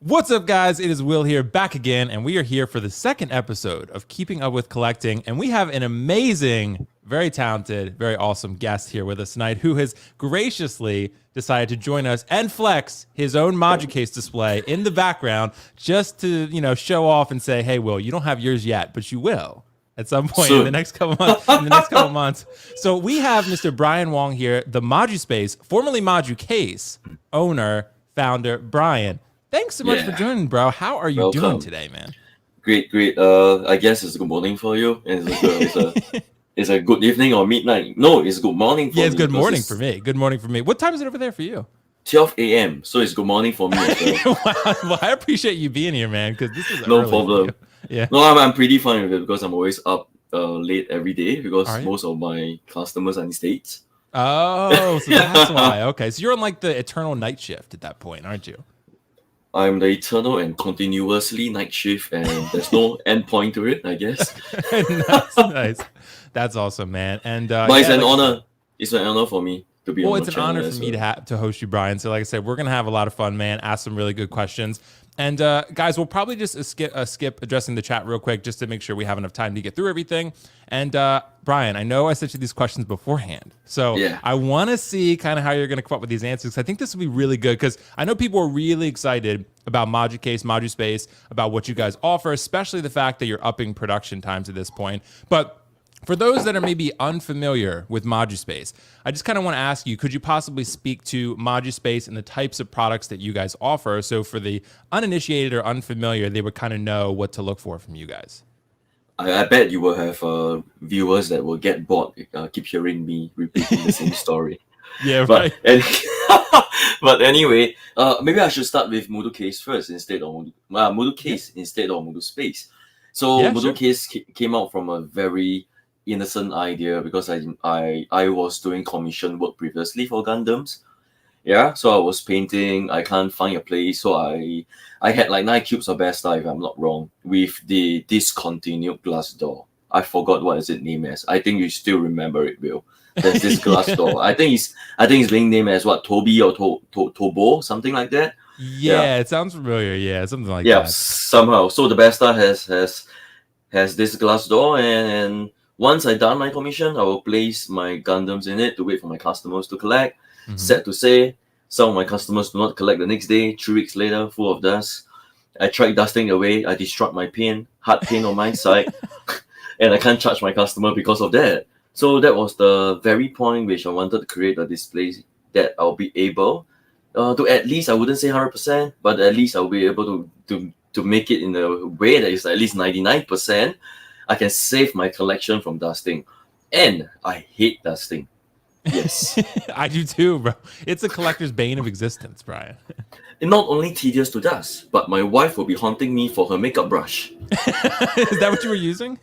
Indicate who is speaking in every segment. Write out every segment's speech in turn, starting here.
Speaker 1: What's up, guys? It is Will here, back again, and we are here for the second episode of Keeping Up with Collecting. And we have an amazing, very talented, very awesome guest here with us tonight who has graciously decided to join us and flex his own Moducase display in the background just to, show off and say, hey, Will, you don't have yours yet, but you will at some point in the next couple months. So we have Mr. Bryan Wong here, the Moduspace, formerly Moducase owner, founder. Bryan, thanks so much for joining, bro. How are you doing today, man?
Speaker 2: Great. I guess it's good morning for you. It's a good evening or midnight. No, it's good morning for me.
Speaker 1: Yeah, it's good morning for me. Good morning for me. What time is it over there for you?
Speaker 2: 12 a.m. So it's good morning for me as well.
Speaker 1: Well, I appreciate you being here, man, because this is
Speaker 2: no problem.
Speaker 1: Yeah.
Speaker 2: No, I'm pretty fine with it because I'm always up late every day because most of my customers are in the States.
Speaker 1: Oh, so that's why. Okay, so you're on like the eternal night shift at that point, aren't you?
Speaker 2: I'm the eternal and continuously night shift, and there's no end point to it, I guess.
Speaker 1: Nice. That's awesome, man. And
Speaker 2: but it's an honor. It's an honor for me to be on the
Speaker 1: it's an honor for me to host you, Bryan. So like I said, we're going to have a lot of fun, man. Ask some really good questions. And guys, we'll probably just skip addressing the chat real quick just to make sure we have enough time to get through everything. And Bryan, I know I sent you these questions beforehand. So I want to see kind of how you're going to come up with these answers. I think this will be really good because I know people are really excited about Moducase, Moduspace, about what you guys offer, especially the fact that you're upping production times at this point. But for those that are maybe unfamiliar with Moduspace, I just kind of want to ask you, could you possibly speak to Moduspace and the types of products that you guys offer? So for the uninitiated or unfamiliar, they would kind of know what to look for from you guys.
Speaker 2: I bet you will have viewers that will get bored, keep hearing me repeating the same story.
Speaker 1: Yeah, right.
Speaker 2: But anyway, maybe I should start with Moducase first instead of instead of Moduspace. So Moducase came out from a very innocent idea because I was doing commission work previously for Gundams. Yeah, so I was painting. I can't find a place, so I had like 9 cubes of Besta, if I'm not wrong, with the discontinued glass door. I forgot what is it named as. I think you still remember it, Will. There's this glass door. I think it's being named as what, Toby or Tobo, something like that.
Speaker 1: Yeah, it sounds familiar. Yeah, something like that.
Speaker 2: Yeah, somehow. So the Besta has this glass door, and once I done my commission, I will place my Gundams in it to wait for my customers to collect. Sad to say, some of my customers do not collect the next day. 3 weeks later, full of dust. I tried dusting away. I destroyed my paint, hard paint on my side, and I can't charge my customer because of that. So that was the very point which I wanted to create a display that I'll be able to at least, I wouldn't say 100%, but at least I'll be able to make it in a way that is at least 99%. I can save my collection from dusting. And I hate dusting. Yes.
Speaker 1: I do too, bro. It's a collector's bane of existence, Bryan.
Speaker 2: It's not only tedious to dust, but my wife will be haunting me for her makeup brush.
Speaker 1: Is that what you were using?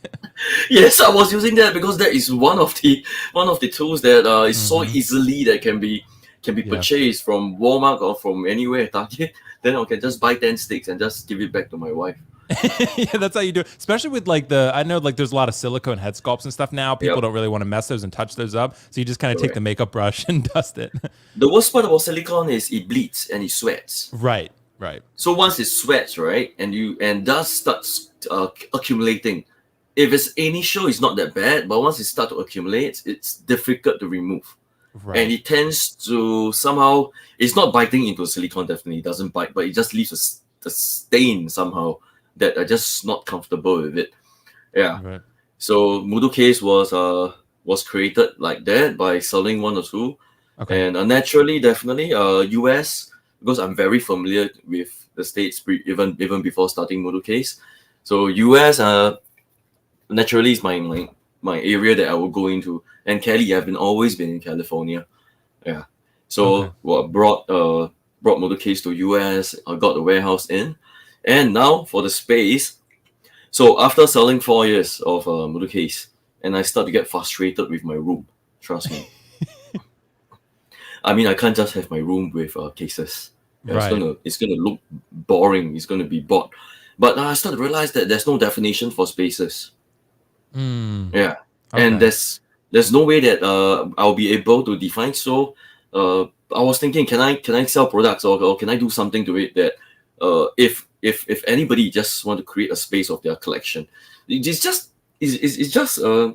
Speaker 2: Yes, I was using that because that is one of the tools that is so easily that can be purchased from Walmart or from anywhere, Target. Then I can just buy 10 sticks and just give it back to my wife.
Speaker 1: Yeah, that's how you do it. Especially with like I know like there's a lot of silicone head sculpts and stuff now. People don't really want to mess those and touch those up. So you just kind of take the makeup brush and dust it.
Speaker 2: The worst part about silicone is it bleeds and it sweats.
Speaker 1: Right.
Speaker 2: So once it sweats, right, and dust starts accumulating. If it's initial, it's not that bad, but once it starts to accumulate, it's difficult to remove. Right. And it tends to somehow, it's not biting into silicone, definitely. It doesn't bite, but it just leaves a stain somehow that are just not comfortable with it. Yeah. Right. So Moducase was created like that by selling one or two. Okay. And naturally, definitely, US, because I'm very familiar with the States even before starting Moducase. So US naturally is my area that I will go into. And Cali, I've always been in California. Yeah. So brought Moducase to US. I got the warehouse in. And now for the space. So after selling 4 years of Moducase, and I start to get frustrated with my room. Trust me. I mean, I can't just have my room with cases. Right. It's gonna look boring. It's gonna be bored. But I start to realize that there's no definition for spaces. Yeah. Okay. And there's no way that I'll be able to define. So I was thinking, can I sell products or can I do something to it that if anybody just want to create a space of their collection, it's just it's just a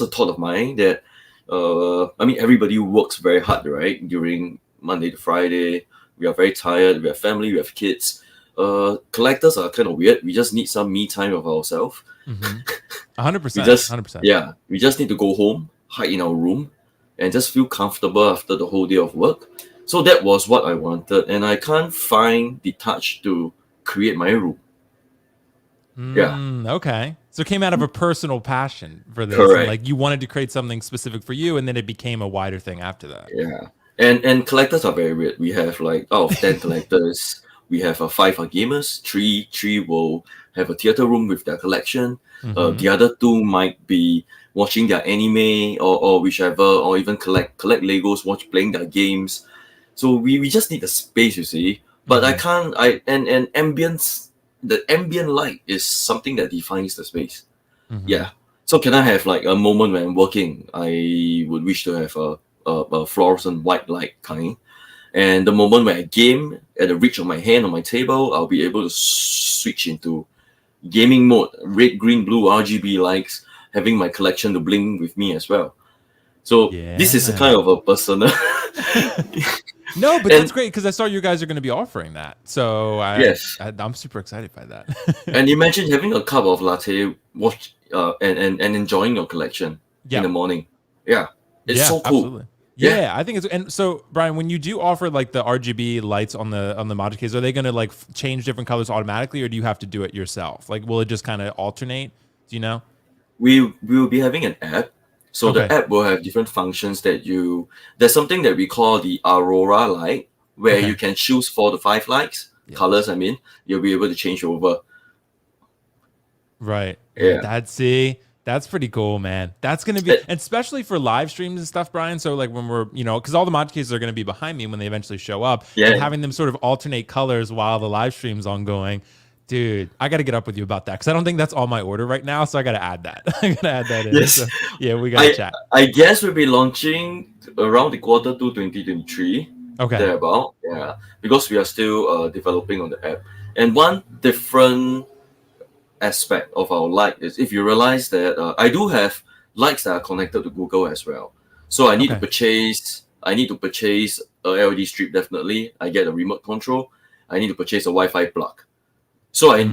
Speaker 2: thought of mine that I mean, everybody works very hard, right? During Monday to Friday, we are very tired. We have family, we have kids. Collectors are kind of weird. We just need some me time of ourselves.
Speaker 1: 100%. 100%.
Speaker 2: Yeah, we just need to go home, hide in our room, and just feel comfortable after the whole day of work. So that was what I wanted, and I can't find the touch to create my room.
Speaker 1: Okay. So it came out of a personal passion for this.
Speaker 2: Correct.
Speaker 1: And like you wanted to create something specific for you, and then it became a wider thing after that.
Speaker 2: Yeah. And collectors are very weird. We have like out of 10 collectors, we have 5 are gamers, three will have a theater room with their collection. The other 2 might be watching their anime or whichever, or even collect Legos, playing their games. So we just need a space, you see. But and ambience, the ambient light is something that defines the space. Yeah. So can I have like a moment when I'm working? I would wish to have a fluorescent white light kind. And the moment when I game, at the reach of my hand on my table, I'll be able to switch into gaming mode, red, green, blue, RGB lights, having my collection to bling with me as well. So this is a kind of a personal.
Speaker 1: No, but that's great because I saw you guys are going to be offering that. So
Speaker 2: Yes.
Speaker 1: I'm super excited by that.
Speaker 2: And imagine having a cup of latte, and enjoying your collection in the morning. Yeah, it's so cool.
Speaker 1: Absolutely. Yeah, I think it's. And so, Bryan, when you do offer like the RGB lights on the Moducase, are they going to like change different colors automatically, or do you have to do it yourself? Like, will it just kind of alternate? Do you know?
Speaker 2: We will be having an app. So the app will have different functions there's something that we call the Aurora light, where you can choose 4 to 5 lights, colors, I mean, you'll be able to change over.
Speaker 1: Right.
Speaker 2: Yeah.
Speaker 1: That's pretty cool, man. That's going to be, and especially for live streams and stuff, Bryan. So like when we're, because all the Moducases are going to be behind me when they eventually show up, and having them sort of alternate colors while the live stream's ongoing. Dude, I got to get up with you about that because I don't think that's all my order right now. So I got to add that. I got to add that in.
Speaker 2: Yes.
Speaker 1: So, yeah, we got to chat.
Speaker 2: I guess we'll be launching around the quarter 2 2023.
Speaker 1: Okay.
Speaker 2: Thereabout. Yeah. Because we are still developing on the app. And one different aspect of our light is if you realize that I do have lights that are connected to Google as well. So I need to purchase a LED strip, definitely. I get a remote control. I need to purchase a Wi-Fi plug. So I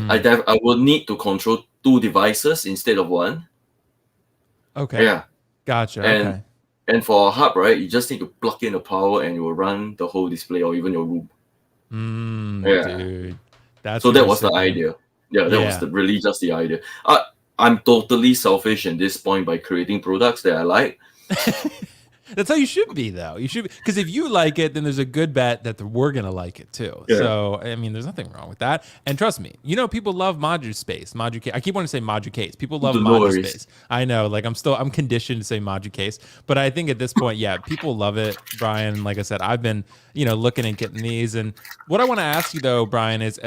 Speaker 2: will need to control 2 devices instead of 1.
Speaker 1: Okay.
Speaker 2: Yeah.
Speaker 1: Gotcha.
Speaker 2: And for a hub, right, you just need to plug in the power and it will run the whole display or even your room.
Speaker 1: Dude.
Speaker 2: So that was the idea. Yeah, that was really just the idea. I'm totally selfish in this point by creating products that I like.
Speaker 1: That's how you should be, though. You should, because if you like it, then there's a good bet that we're gonna like it too. Yeah. So I mean, there's nothing wrong with that. And trust me, people love Moduspace, Moducase. I keep wanting to say Moducase. People love Moduspace. I know, like I'm conditioned to say Moducase, but I think at this point, people love it, Bryan. Like I said, I've been, looking and getting these. And what I want to ask you though, Bryan, is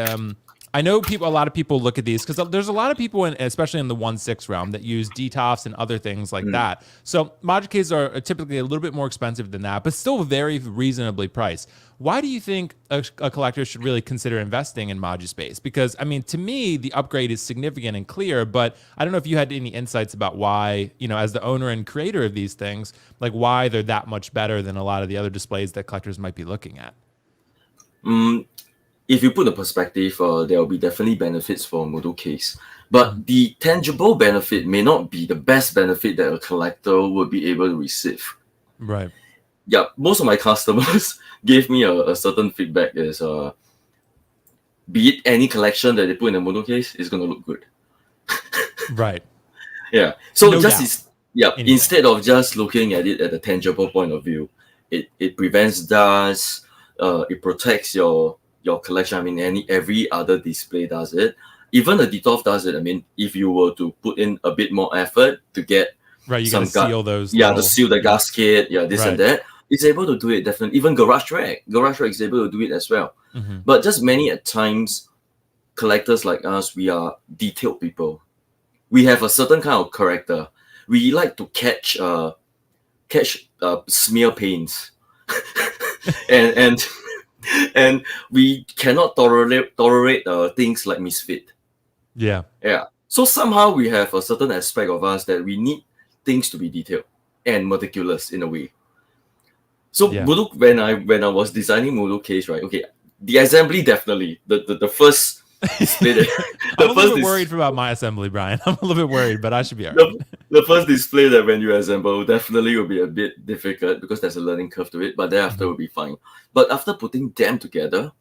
Speaker 1: I know a lot of people look at these because there's a lot of people, especially in the 1.6 realm, that use DTOFs and other things like that. So Moducases are typically a little bit more expensive than that, but still very reasonably priced. Why do you think a collector should really consider investing in Moduspace? Because, I mean, to me, the upgrade is significant and clear, but I don't know if you had any insights about why, as the owner and creator of these things, like why they're that much better than a lot of the other displays that collectors might be looking at.
Speaker 2: If you put the perspective, there will be definitely benefits for Moducase. But the tangible benefit may not be the best benefit that a collector would be able to receive.
Speaker 1: Right.
Speaker 2: Yeah, most of my customers gave me a certain feedback is, be it any collection that they put in a Moducase, is going to look good.
Speaker 1: Right.
Speaker 2: Yeah. So instead of just looking at it at a tangible point of view, it prevents dust, it protects your collection. I mean, every other display does it. Even the DTOF does it. I mean, if you were to put in a bit more effort to get
Speaker 1: you gotta seal those.
Speaker 2: Yeah, to seal the gasket. Yeah, this and that. It's able to do it definitely. Even Garage Rack is able to do it as well. But just many at times, collectors like us, we are detailed people. We have a certain kind of character. We like to catch smear paints, and and we cannot tolerate things like misfit.
Speaker 1: Yeah.
Speaker 2: Yeah. So somehow we have a certain aspect of us that we need things to be detailed and meticulous in a way. So
Speaker 1: Yeah.
Speaker 2: when I was designing Moducase, right? Okay, the assembly definitely the first display that
Speaker 1: I'm a
Speaker 2: the
Speaker 1: little
Speaker 2: first
Speaker 1: bit
Speaker 2: dis-
Speaker 1: worried about my assembly, Brian. I'm a little bit worried, but I should be all right.
Speaker 2: the first display that when you assemble definitely will be a bit difficult because there's a learning curve to it, but thereafter will be fine. But after putting them together,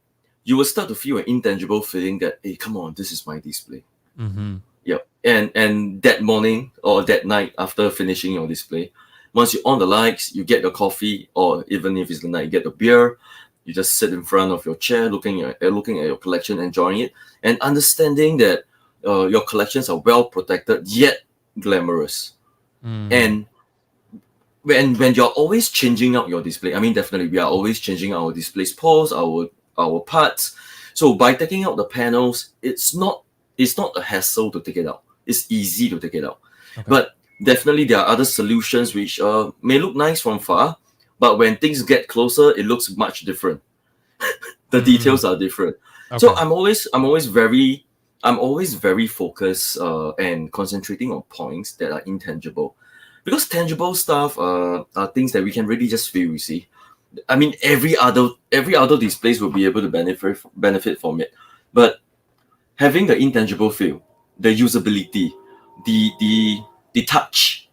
Speaker 2: you will start to feel an intangible feeling that, hey, come on, this is my display.
Speaker 1: Mm-hmm.
Speaker 2: Yep. And that morning or that night after finishing your display, once you on the lights, you get your coffee, or even if it's the night, you get the beer. You just sit in front of your chair, looking at your collection, enjoying it, and understanding that your collections are well protected yet glamorous.
Speaker 1: Mm.
Speaker 2: And when you're always changing out your display, I mean, definitely we are always changing our displays pose, our parts. So by taking out the panels, it's not a hassle to take it out. It's easy to take it out.
Speaker 1: Okay.
Speaker 2: But definitely there are other solutions which may look nice from far, but when things get closer, it looks much different. The details are different.
Speaker 1: Okay.
Speaker 2: So I'm always very focused and concentrating on points that are intangible, because tangible stuff are things that we can really just feel. You see, I mean, every other displays will be able to benefit from it, but having the intangible feel, the usability, the touch.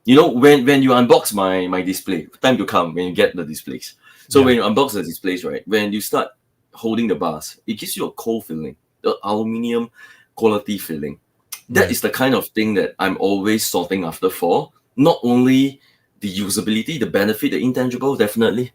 Speaker 2: When you unbox my display, time to come when you get the displays. So
Speaker 1: Yeah.
Speaker 2: when you unbox the displays, right, when you start holding the bars, it gives you a cold feeling, the aluminium quality feeling. That
Speaker 1: Right.
Speaker 2: is the kind of thing that I'm always sorting after for. Not only the usability, the benefit, the intangible, definitely.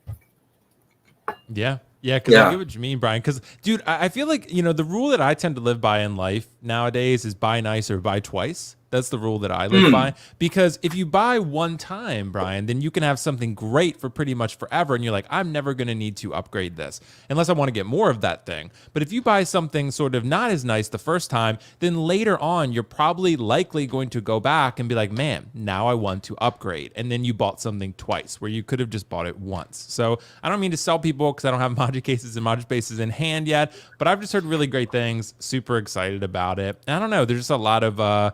Speaker 1: Yeah. Yeah, because I
Speaker 2: Yeah.
Speaker 1: get what you mean, Brian. Because, dude, I feel like, the rule that I tend to live by in life nowadays is buy nice or buy twice. That's the rule that I live by. Because if you buy one time, Brian, then you can have something great for pretty much forever. And you're like, I'm never going to need to upgrade this unless I want to get more of that thing. But if you buy something sort of not as nice the first time, then later on, you're probably likely going to go back and be like, man, now I want to upgrade. And then you bought something twice where you could have just bought it once. So I don't mean to sell people because I don't have Moducases and Moduspaces in hand yet, but I've just heard really great things, super excited about it. And I don't know, there's just a lot of,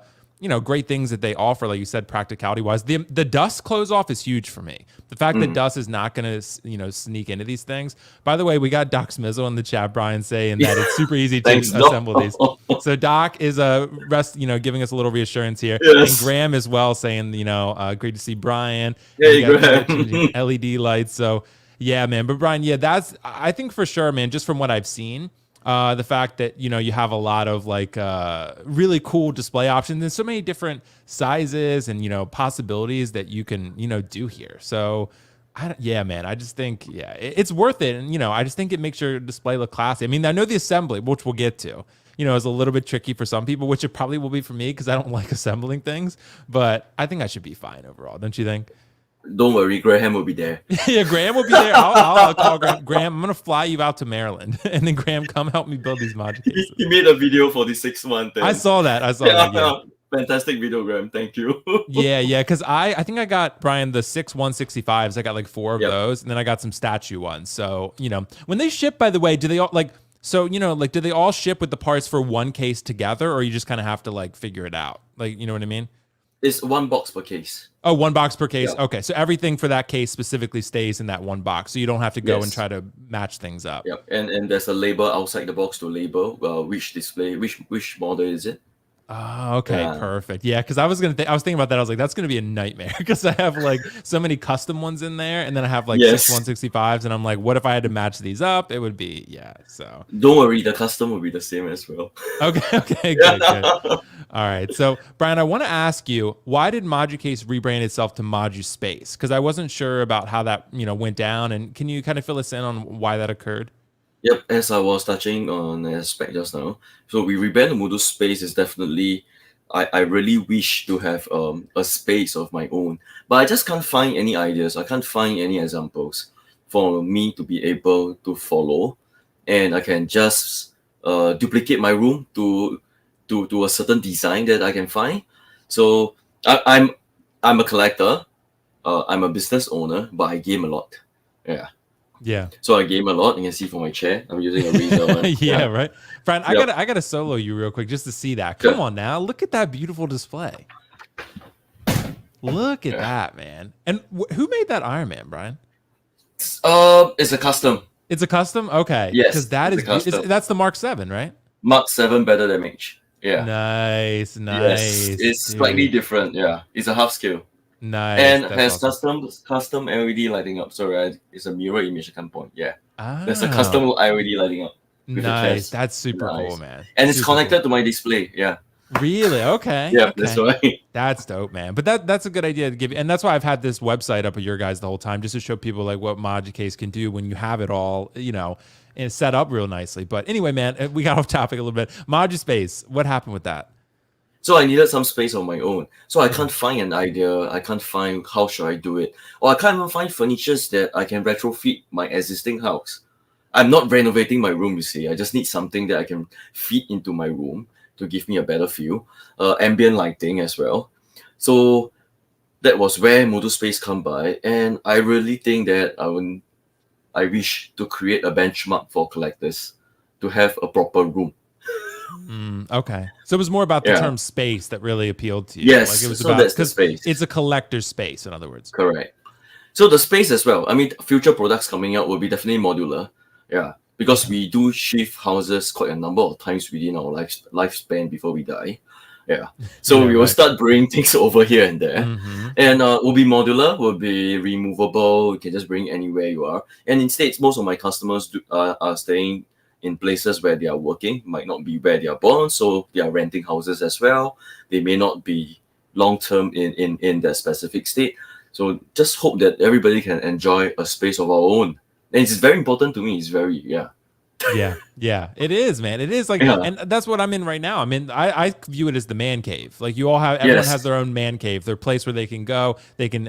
Speaker 1: great things that they offer, like you said, practicality wise. The dust close off is huge for me. The fact that dust is not going to, sneak into these things. By the way, we got Doc Smizzle in the chat, Brian, saying that it's super easy to
Speaker 2: Thanks,
Speaker 1: assemble
Speaker 2: Doc.
Speaker 1: these. So Doc is giving us a little reassurance here,
Speaker 2: Yes.
Speaker 1: and Graham as well saying, great to see Brian.
Speaker 2: Hey,
Speaker 1: And we got
Speaker 2: Graham.
Speaker 1: LED lights. So yeah, man. But Brian, yeah, I think for sure, man. Just from what I've seen. The fact that you have a lot of like really cool display options and so many different sizes and possibilities that you can do here. So yeah, man, I just think it's worth it, and I just think it makes your display look classy. I mean, I know the assembly, which we'll get to, is a little bit tricky for some people, which it probably will be for me because I don't like assembling things. But I think I should be fine overall, don't you think?
Speaker 2: Don't worry, Graham will be there.
Speaker 1: Yeah, Graham will be there. I'll call Graham. Graham, I'm gonna fly you out to Maryland, and then Graham, come help me build these Moducases.
Speaker 2: He made a video for the 6-1.
Speaker 1: I saw that. Yeah.
Speaker 2: Fantastic video, Graham. Thank you.
Speaker 1: Yeah. Because I think I got, Brian, the 6-165s. I got like 4 of those, and then I got some statue ones. So when they ship, by the way, do they all like? So do they all ship with the parts for one case together, or you just kind of have to like figure it out? Like, you know what I mean?
Speaker 2: It's 1 box per case.
Speaker 1: Oh, 1 box per case.
Speaker 2: Yeah.
Speaker 1: Okay, so everything for that case specifically stays in that 1 box, so you don't have to go and try to match things up.
Speaker 2: Yeah, and there's a label outside the box to label which display, which model is it.
Speaker 1: Oh, okay, perfect. Yeah, because I was thinking about that. I was like, that's gonna be a nightmare because I have like so many custom ones in there, and then I have like 6-165s, and I'm like, what if I had to match these up? It would be So
Speaker 2: don't worry, the custom will be the same as well.
Speaker 1: Okay, good. All right, so Brian, I want to ask you, why did Moducase rebrand itself to Moduspace? Because I wasn't sure about how that went down, and can you kind of fill us in on why that occurred?
Speaker 2: Yep, as I was touching on the aspect just now. So we rebrand the Moduspace is definitely, I really wish to have a space of my own, but I just can't find any ideas. I can't find any examples for me to be able to follow, and I can just duplicate my room to a certain design that I can find. So I'm a collector. I'm a business owner, but I game a lot. Yeah.
Speaker 1: Yeah.
Speaker 2: So I game a lot. You can see from my chair, I'm using a Razer one.
Speaker 1: Yeah, right. Brian,
Speaker 2: Yep.
Speaker 1: I gotta solo you real quick just to see that. Come
Speaker 2: Sure.
Speaker 1: on now. Look at that beautiful display. Look at
Speaker 2: Yeah.
Speaker 1: that, man. And who made that Iron Man, Brian?
Speaker 2: It's a custom.
Speaker 1: It's a custom? Okay.
Speaker 2: Yes,
Speaker 1: Because that
Speaker 2: it's a custom.
Speaker 1: that's the Mark 7, right?
Speaker 2: Mark 7 better damage. Yeah.
Speaker 1: Nice,
Speaker 2: Yes,
Speaker 1: nice.
Speaker 2: it's slightly
Speaker 1: dude.
Speaker 2: different. Yeah, it's a half scale
Speaker 1: Nice.
Speaker 2: and
Speaker 1: That's
Speaker 2: has
Speaker 1: awesome.
Speaker 2: custom LED lighting up. Sorry, it's a mirror image I can't point. Yeah, there's a
Speaker 1: Oh,
Speaker 2: custom LED lighting up with the
Speaker 1: nice.
Speaker 2: chest.
Speaker 1: That's super cool,
Speaker 2: Nice,
Speaker 1: man.
Speaker 2: and it's
Speaker 1: Super
Speaker 2: connected
Speaker 1: cool.
Speaker 2: to my display. Yeah,
Speaker 1: Really? Okay.
Speaker 2: yeah, that's
Speaker 1: Okay.
Speaker 2: why.
Speaker 1: That's dope, man. But that's a good idea to give you. And that's why I've had this website up of your guys the whole time, just to show people like what Moducase can do when you have it all, and set up real nicely. But anyway, man, we got off topic a little bit. Moduspace, what happened with that?
Speaker 2: So I needed some space on my own. So I can't find an idea. I can't find how should I do it, or I can't even find furnitures that I can retrofit my existing house. I'm not renovating my room. You see, I just need something that I can fit into my room to give me a better feel, ambient lighting as well. So that was where Moduspace come by, and I really think that I wish to create a benchmark for collectors to have a proper room.
Speaker 1: Okay. So it was more about the
Speaker 2: Yeah.
Speaker 1: term space that really appealed to you.
Speaker 2: Yes.
Speaker 1: Like it was
Speaker 2: So
Speaker 1: about,
Speaker 2: that's the
Speaker 1: because
Speaker 2: space.
Speaker 1: it's a collector's space, in other words.
Speaker 2: Correct. So the space as well. I mean, future products coming out will be definitely modular. Yeah. Because
Speaker 1: Okay.
Speaker 2: we do shift houses quite a number of times within our lifespan before we die. Yeah. So
Speaker 1: Yeah,
Speaker 2: we will
Speaker 1: right.
Speaker 2: start bringing things over here and there.
Speaker 1: Mm-hmm.
Speaker 2: And will be modular, will be removable. You can just bring anywhere you are. And in states, most of my customers are staying in places where they are working, might not be where they are born. So they are renting houses as well. They may not be long term in their specific state. So just hope that everybody can enjoy a space of our own. And it's very important to me. It's very, yeah.
Speaker 1: Yeah, it is, man. It is like,
Speaker 2: Yeah.
Speaker 1: and that's what I'm in right now. I mean, I view it as the man cave. Like everyone
Speaker 2: Yes.
Speaker 1: has their own man cave, their place where they can go, they can,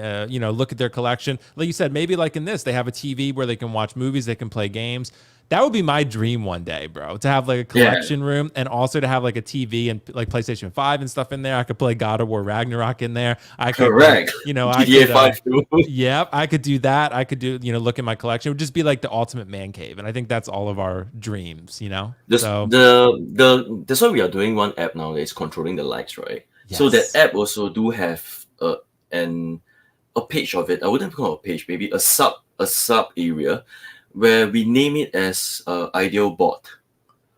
Speaker 1: look at their collection. Like you said, maybe like in this, they have a TV where they can watch movies, they can play games. That would be my dream one day, bro, to have like a
Speaker 2: Yeah.
Speaker 1: collection room and also to have like a TV and like PlayStation 5 and stuff in there. I could play God of War Ragnarok in there. I could,
Speaker 2: Correct.
Speaker 1: I
Speaker 2: GTA
Speaker 1: could,
Speaker 2: 5 too.
Speaker 1: yep, I could do that. I could do, look at my collection. It would just be like the ultimate man cave. And I think that's all of our dreams.
Speaker 2: That's why we are doing one app now that is controlling the likes, right? So that
Speaker 1: Yes.
Speaker 2: app also do have a page of it. I wouldn't call it a page, maybe a sub area where we name it as ideal bot.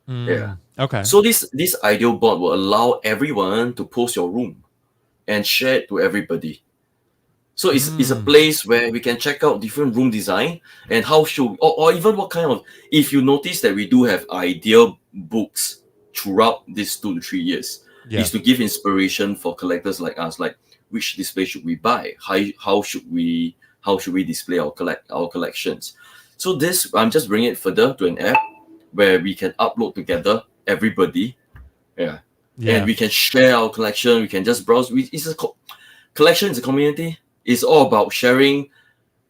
Speaker 2: Yeah.
Speaker 1: Okay.
Speaker 2: So this ideal bot will allow everyone to post your room and share it to everybody. So it's a place where we can check out different room design and how should or even what kind of, if you notice that we do have ideal books throughout these 2 to 3 years,
Speaker 1: Yeah.
Speaker 2: is to give inspiration for collectors like us, like which display should we buy? How should we display our collections? So this, I'm just bringing it further to an app where we can upload together everybody. Yeah. And we can share our collection. We can just browse. Collection is a community. It's all about sharing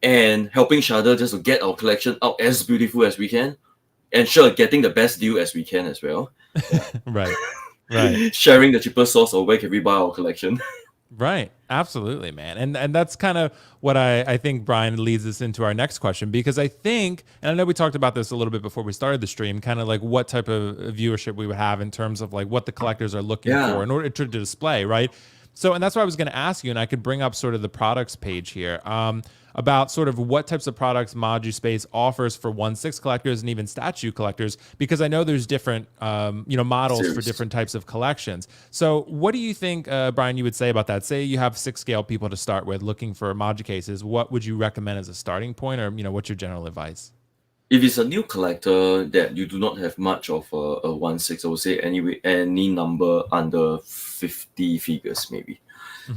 Speaker 2: and helping each other just to get our collection out as beautiful as we can. And sure, getting the best deal as we can as well.
Speaker 1: Right. Right.
Speaker 2: Sharing the cheapest source of where can we buy our collection.
Speaker 1: Right. Absolutely, man. And that's kind of what I think, Brian, leads us into our next question, because I think, and I know we talked about this a little bit before we started the stream, kind of like what type of viewership we would have in terms of like what the collectors are looking
Speaker 2: Yeah.
Speaker 1: for in order to display, right? So, and that's why I was going to ask you, and I could bring up sort of the products page here, about sort of what types of products Moduspace offers for 1/6 collectors and even statue collectors, because I know there's different, models for
Speaker 2: Series.
Speaker 1: different types of collections. So what do you think, Brian, you would say about that? Say you have 6 scale people to start with looking for Moducases. What would you recommend as a starting point, or, what's your general advice?
Speaker 2: If it's a new collector that you do not have much of a 1/6, I would say any number under 50 figures maybe,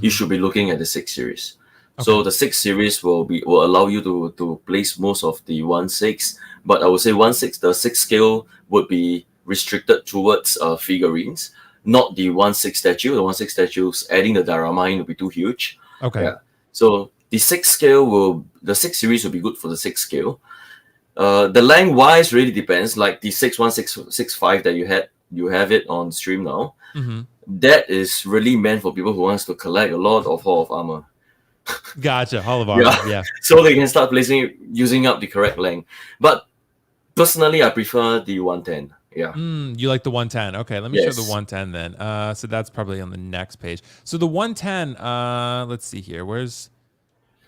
Speaker 2: you should be looking at the 6 series. So the 6 series will allow you to place most of the 1/6, but I would say 1/6, the 6 scale would be restricted towards figurines, not the 1/6 statue. The 1/6 statues, adding the diorama in will be too huge.
Speaker 1: Okay.
Speaker 2: Yeah. So the 6 series will be good for the 6 scale. The length wise really depends. Like the 61665 that you have it on stream now.
Speaker 1: Mm-hmm.
Speaker 2: That is really meant for people who wants to collect a lot of Hall of Armor.
Speaker 1: Gotcha. Hall of Armor.
Speaker 2: Yeah.
Speaker 1: Yeah.
Speaker 2: So they can start using up the correct length. But personally, I prefer the 110. Yeah.
Speaker 1: You like the 110. Okay, let me show the
Speaker 2: Yes.
Speaker 1: 110 then. So that's probably on the next page. So the 110, let's see here. Where's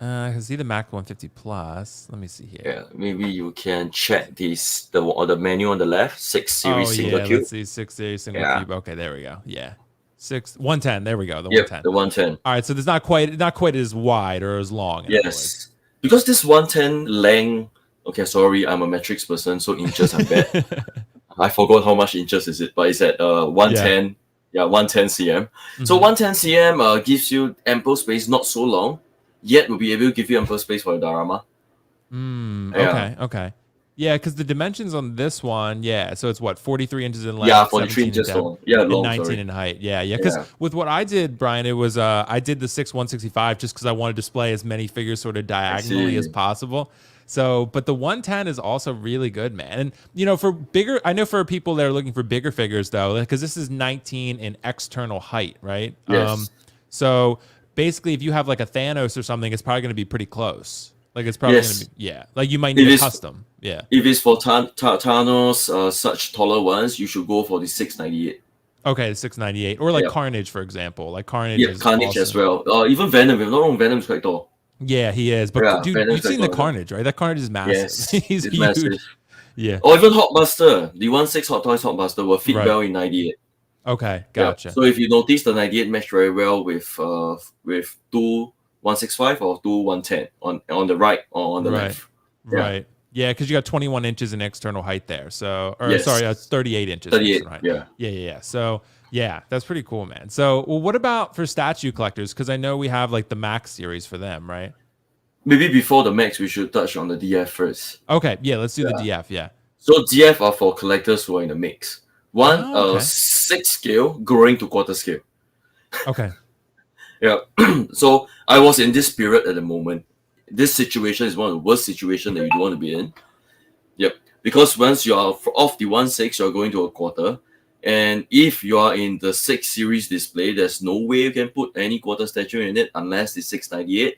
Speaker 1: I can see the Mac 150 Plus. Let me see here.
Speaker 2: Yeah. Maybe you can check the menu on the left, 6 series
Speaker 1: Oh
Speaker 2: single
Speaker 1: yeah,
Speaker 2: cube.
Speaker 1: let's see. 6 single
Speaker 2: Yeah.
Speaker 1: cube. Okay, there we go. Yeah. 110. There we go. The
Speaker 2: Yep,
Speaker 1: 110.
Speaker 2: the 110.
Speaker 1: All right, so there's not quite as wide or as long. In other words.
Speaker 2: Yes. Because this 110 length, okay, sorry, I'm a metrics person, so inches I'm bad. I forgot how much inches is it, but it's at 110. Yeah, 110 cm. So 110 cm gives you ample space, not so long, yet will be able to give you ample space for a diorama.
Speaker 1: Okay. Yeah, because the dimensions on this one, so it's what, 43 inches in length,
Speaker 2: Yeah, 43
Speaker 1: 17 in
Speaker 2: inches
Speaker 1: depth,
Speaker 2: long. Yeah,
Speaker 1: and
Speaker 2: long,
Speaker 1: 19
Speaker 2: sorry.
Speaker 1: in height. Yeah. Because with what I did, Brian, it was I did the 165 just because I wanted to display as many figures sort of diagonally as possible. So, but the 110 is also really good, man. And for bigger, I know for people that are looking for bigger figures though, because this is 19 in external height, right?
Speaker 2: Yes.
Speaker 1: So basically, if you have like a Thanos or something, it's probably going to be pretty close. Like it's probably going to be, like you might need a custom. Yeah.
Speaker 2: If it's for Thanos, such taller ones, you should go for the 698.
Speaker 1: Okay, the 698. Or like Carnage, for example. Like Carnage is
Speaker 2: Carnage
Speaker 1: awesome.
Speaker 2: as well. Even Venom, if I'm not wrong, Venom is quite tall.
Speaker 1: Yeah, he is. But dude,
Speaker 2: Venom's
Speaker 1: you've seen the
Speaker 2: quite tall.
Speaker 1: Carnage, right? That Carnage is massive.
Speaker 2: Yes,
Speaker 1: He's
Speaker 2: it's
Speaker 1: huge.
Speaker 2: massive.
Speaker 1: Yeah.
Speaker 2: Or even Hulkbuster, the 1/6 Hot Toys Hulkbuster will fit well in 98.
Speaker 1: Okay, gotcha.
Speaker 2: So if you notice, the 98 match very well with two 165 or two 110 on the right or on the left.
Speaker 1: Right. Yeah, because you got 21 inches in external height there. So,
Speaker 2: Yes.
Speaker 1: sorry, 38 inches.
Speaker 2: 38,
Speaker 1: external height. Yeah. So, yeah, that's pretty cool, man. So, well, what about for statue collectors? Because I know we have like the Max series for them, right?
Speaker 2: Maybe before the Max, we should touch on the DF first.
Speaker 1: Okay, yeah, let's do the DF. Yeah.
Speaker 2: So DF are for collectors who are in the mix. One 6 scale growing to quarter scale.
Speaker 1: Okay.
Speaker 2: Yeah. So I was in this period at the moment. This situation is one of the worst situations that you don't want to be in. Yep. Because once you are off the 1/6, you're going to a quarter. And if you are in the 6 series display, there's no way you can put any quarter statue in it unless it's 698.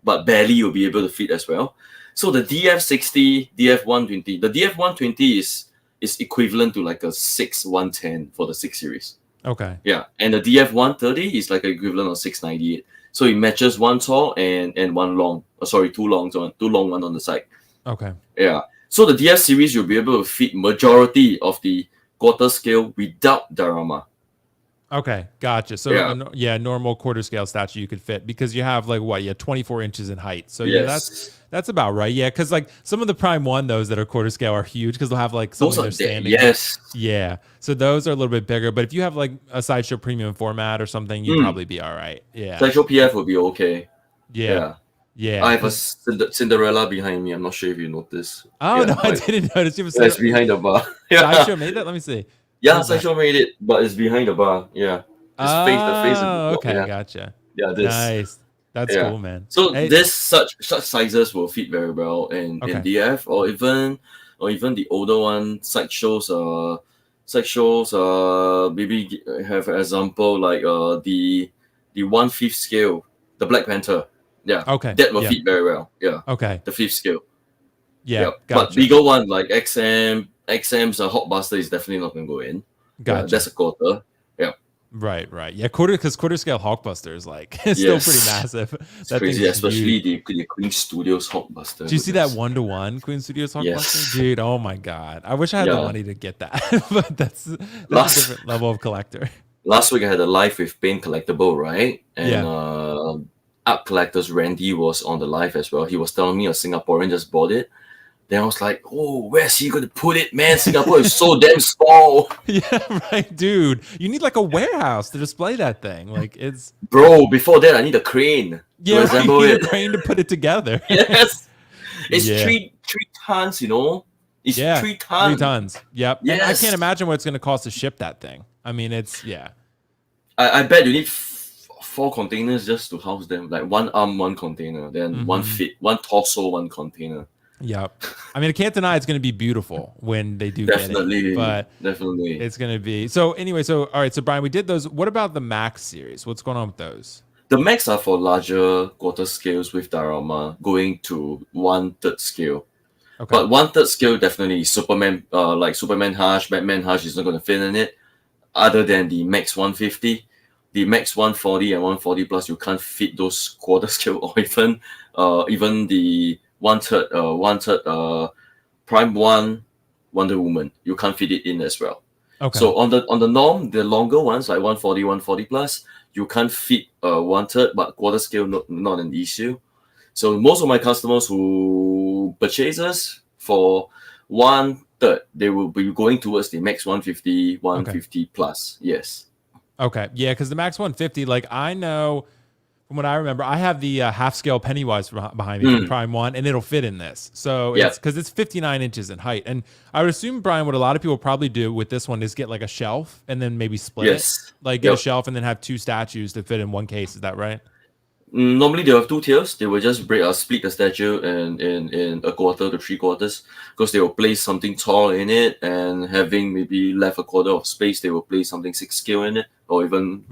Speaker 2: But barely you'll be able to fit as well. So the DF60, DF120, the DF120 is equivalent to like a 6/110 for the 6 series.
Speaker 1: Okay.
Speaker 2: Yeah. And the DF130 is like an equivalent of 698. So it matches one tall and one long. Two long one on the side.
Speaker 1: Okay.
Speaker 2: Yeah. So the DF series, you'll be able to fit majority of the quarter scale without diorama.
Speaker 1: Okay, gotcha. So normal quarter scale statue you could fit because you have like what? 24 inches in height. So that's about right. Yeah, because like some of the Prime 1 those that are quarter scale are huge because they'll have like something they're standing.
Speaker 2: Yes.
Speaker 1: Yeah. So those are a little bit bigger. But if you have like a Sideshow premium format or something, you'd probably be all right. Yeah.
Speaker 2: Sideshow PF will be okay.
Speaker 1: Yeah.
Speaker 2: I have a Cinderella behind me. I'm not sure if you noticed.
Speaker 1: Oh no, I didn't notice. You
Speaker 2: it's behind the bar.
Speaker 1: Sideshow made that. Let me see.
Speaker 2: Yeah, Sideshow made it, but it's behind the bar. Yeah. It's the face of the
Speaker 1: okay,
Speaker 2: yeah.
Speaker 1: Gotcha.
Speaker 2: Yeah, this.
Speaker 1: Nice. That's cool, man.
Speaker 2: So such sizes will fit very well in DF or even the older one. Sideshows maybe have an example like the 1/5 scale, the Black Panther. Yeah.
Speaker 1: Okay.
Speaker 2: That will fit very well. Yeah.
Speaker 1: Okay.
Speaker 2: The 5th scale.
Speaker 1: Yeah.
Speaker 2: Gotcha. But bigger one like XM's Hulkbuster is definitely not going to go in.
Speaker 1: Gotcha.
Speaker 2: That's a quarter. Yeah.
Speaker 1: Right. Yeah, quarter scale Hulkbuster is like still pretty massive.
Speaker 2: It's crazy, especially the Queen Studios Hulkbuster.
Speaker 1: Do you see that 1-to-1 Queen Studios Hulkbuster?
Speaker 2: Yes.
Speaker 1: Dude, oh my god. I wish I had the money to get that. But that's a different level of collector.
Speaker 2: Last week I had a live with Paint Collectible, right? And art collectors Randy was on the live as well. He was telling me a Singaporean just bought it. Then I was like, oh, where's he going to put it, man? Singapore is so damn small.
Speaker 1: Yeah, right, dude. You need like a warehouse to display that thing. Like it's...
Speaker 2: Bro, before that, I need a crane to assemble
Speaker 1: it. A crane to put it together.
Speaker 2: Yes. It's 3 tons, you know? It's 3 tons.
Speaker 1: 3 tons. Yep.
Speaker 2: Yes.
Speaker 1: And I can't imagine what it's going to cost to ship that thing. I mean, it's,
Speaker 2: I bet you need 4 containers just to house them. Like 1 arm, 1 container. Then 1 torso, 1 container.
Speaker 1: Yep. I mean, I can't deny it's going to be beautiful when they do get it. But
Speaker 2: definitely.
Speaker 1: It's going to be. So anyway, all right. So Brian, we did those. What about the Max series? What's going on with those?
Speaker 2: The max are for larger quarter scales with diorama going to 1/3 scale.
Speaker 1: Okay.
Speaker 2: But 1/3 scale definitely Superman, like Superman Hush, Batman Hush is not going to fit in it. Other than the max 150, the max 140 and 140 plus, you can't fit those quarter scale or even the 1/3 Prime One Wonder Woman, you can't fit it in as well.
Speaker 1: Okay.
Speaker 2: So on the norm, the longer ones like 140, 140 plus, you can't fit 1/3, but quarter scale not an issue. So most of my customers who purchases for 1/3, they will be going towards the max 150, 150 plus. Yes.
Speaker 1: Okay. Yeah, because the max 150, like I know from what I remember, I have the half scale Pennywise behind me from Prime One, and it'll fit in this. So it's because it's 59 inches in height. And I would assume, Brian, what a lot of people probably do with this one is get like a shelf and then maybe split it. Like get a shelf and then have two statues to fit in one case. Is that right?
Speaker 2: Normally they have two tiers. They will just split the statue in a quarter to 3/4, because they will place something tall in it, and having maybe left a quarter of space, they will place something 6 scale in it, or even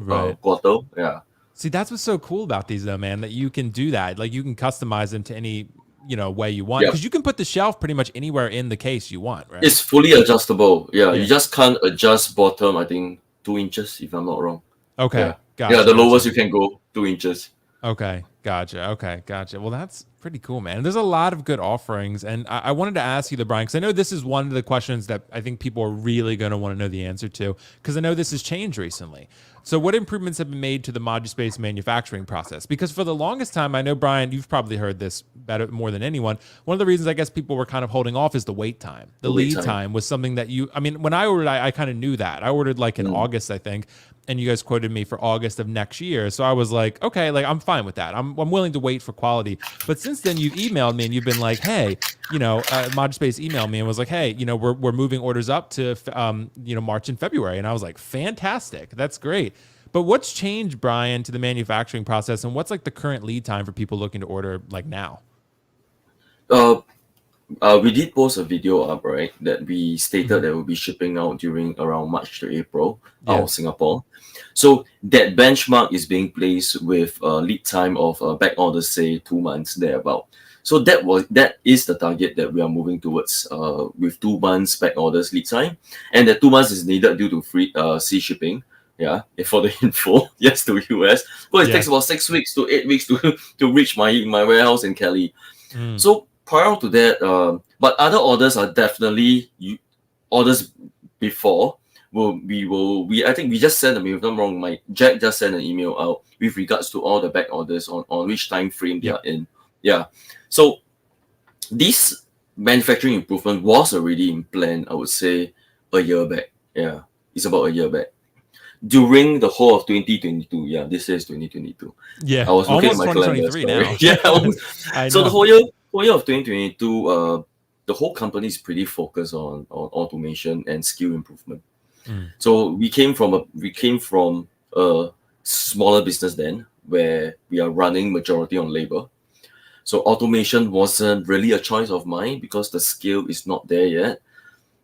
Speaker 2: quarter. Yeah.
Speaker 1: See, that's what's so cool about these though, man, that you can do that. Like you can customize them to any, way you want. Because you can put the shelf pretty much anywhere in the case you want, right?
Speaker 2: It's fully adjustable. Yeah. You just can't adjust bottom, I think 2 inches, if I'm not wrong.
Speaker 1: Okay.
Speaker 2: Yeah, the lowest you can go 2 inches.
Speaker 1: Okay, gotcha. Well, that's pretty cool, man. There's a lot of good offerings, and I wanted to ask you, Brian, because I know this is one of the questions that I think people are really going to want to know the answer to, because I know this has changed recently. So what improvements have been made to the Moduspace manufacturing process? Because for the longest time, I know, Brian, you've probably heard this better more than anyone. One of the reasons I guess people were kind of holding off is the wait time. The lead time was something that when I ordered, I kind of knew that. I ordered like in August, I think, and you guys quoted me for August of next year. So I was like, okay, like I'm fine with that. I'm willing to wait for quality. But since then, you've emailed me and you've been like, hey, Moduspace emailed me and was like, hey, we're moving orders up to, March and February. And I was like, fantastic. That's great. But what's changed, Brian, to the manufacturing process, and what's like the current lead time for people looking to order like now?
Speaker 2: We did post a video up, right, that we stated that we'll be shipping out during around March to April out of Singapore. So that benchmark is being placed with a lead time of back orders, say 2 months thereabout. So that is the target that we are moving towards, with 2 months back orders lead time, and that 2 months is needed due to free sea shipping. Yeah, for the info, yes, to US. But it takes about 6 weeks to 8 weeks to reach my warehouse in Cali. So prior to that, but other orders are definitely orders before. I think we just sent them, if I'm not wrong, Jack just sent an email out with regards to all the back orders on which time frame they are in. Yeah. So this manufacturing improvement was already in plan, I would say, a year back. Yeah. It's about a year back. During the whole of 2022, this is 2022.
Speaker 1: Yeah,
Speaker 2: I was looking at
Speaker 1: almost
Speaker 2: my calendar.
Speaker 1: 2023 now.
Speaker 2: Yeah, so the whole year of 2022, the whole company is pretty focused on automation and skill improvement. So we came from a smaller business then, where we are running majority on labor. So automation wasn't really a choice of mine because the skill is not there yet.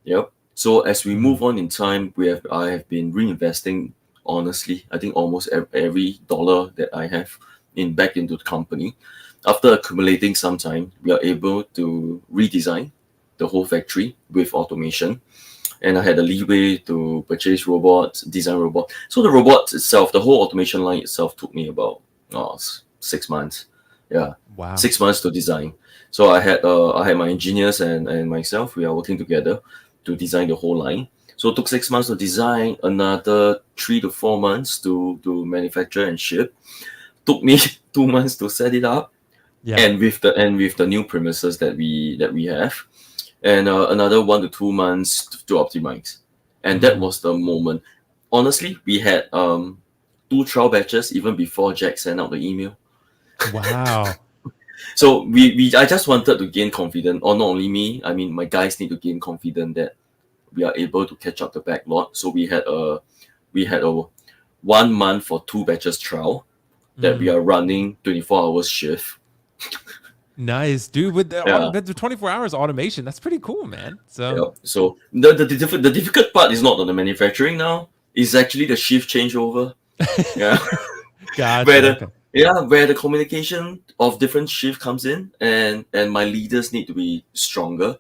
Speaker 2: Yep. So as we move on in time, I have been reinvesting, honestly, I think almost every dollar that I have back into the company. After accumulating some time, we are able to redesign the whole factory with automation. And I had a leeway to purchase robots, design robots. So the robots itself, the whole automation line itself took me about 6 months. Yeah.
Speaker 1: Wow.
Speaker 2: 6 months to design. So I had my engineers and myself, we are working together to design the whole line. So it took 6 months to design, another 3 to 4 months to manufacture and ship. Took me 2 months to set it up, and with the new premises that we have, and another 1 to 2 months to optimize. And that was the moment. Honestly, we had 2 trial batches even before Jack sent out the email.
Speaker 1: Wow.
Speaker 2: So I just wanted to gain confidence, or not only me, I mean my guys need to gain confidence that we are able to catch up the backlog. So we had a 1 month for 2 batches trial that we are running 24 hours shift.
Speaker 1: Nice, dude. With the 24 hours automation, that's pretty cool, man. So
Speaker 2: so the difficult part is not on the manufacturing now. It's actually the shift changeover. Yeah.
Speaker 1: Gotcha.
Speaker 2: Yeah, where the communication of different shift comes in, and my leaders need to be stronger.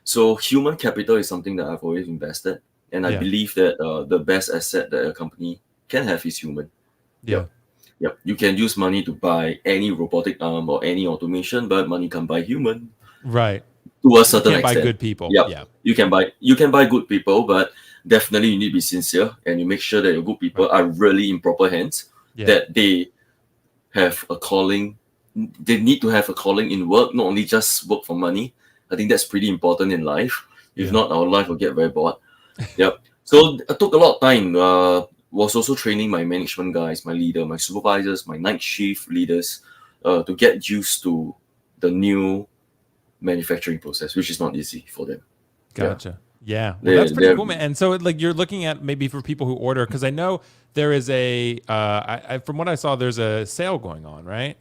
Speaker 2: So human capital is something that I've always invested, and I
Speaker 1: Yeah.
Speaker 2: believe that the best asset that a company can have is human.
Speaker 1: Yeah.
Speaker 2: Yep. Yep. You can use money to buy any robotic arm or any automation, but money can't buy human
Speaker 1: Right.
Speaker 2: to a
Speaker 1: You
Speaker 2: certain
Speaker 1: can't buy
Speaker 2: extent.
Speaker 1: good people.
Speaker 2: Yep.
Speaker 1: Yeah.
Speaker 2: You can buy good people, but definitely you need to be sincere and you make sure that your good people
Speaker 1: Right.
Speaker 2: are really in proper hands,
Speaker 1: Yeah.
Speaker 2: that they have a calling. They need to have a calling in work, not only just work for money. I think that's pretty important in life. If
Speaker 1: Yeah.
Speaker 2: not, our life will get very bored. Yep. So it took a lot of time. Was also training my management guys, my leader, my supervisors, my night shift leaders, to get used to the new manufacturing process, which is not easy for them. Yeah.
Speaker 1: Gotcha. Yeah. Well,
Speaker 2: They
Speaker 1: that's pretty
Speaker 2: they
Speaker 1: cool, man. And so, like, you're looking at maybe for people who order, because I know there is from what I saw, there's a sale going on, right?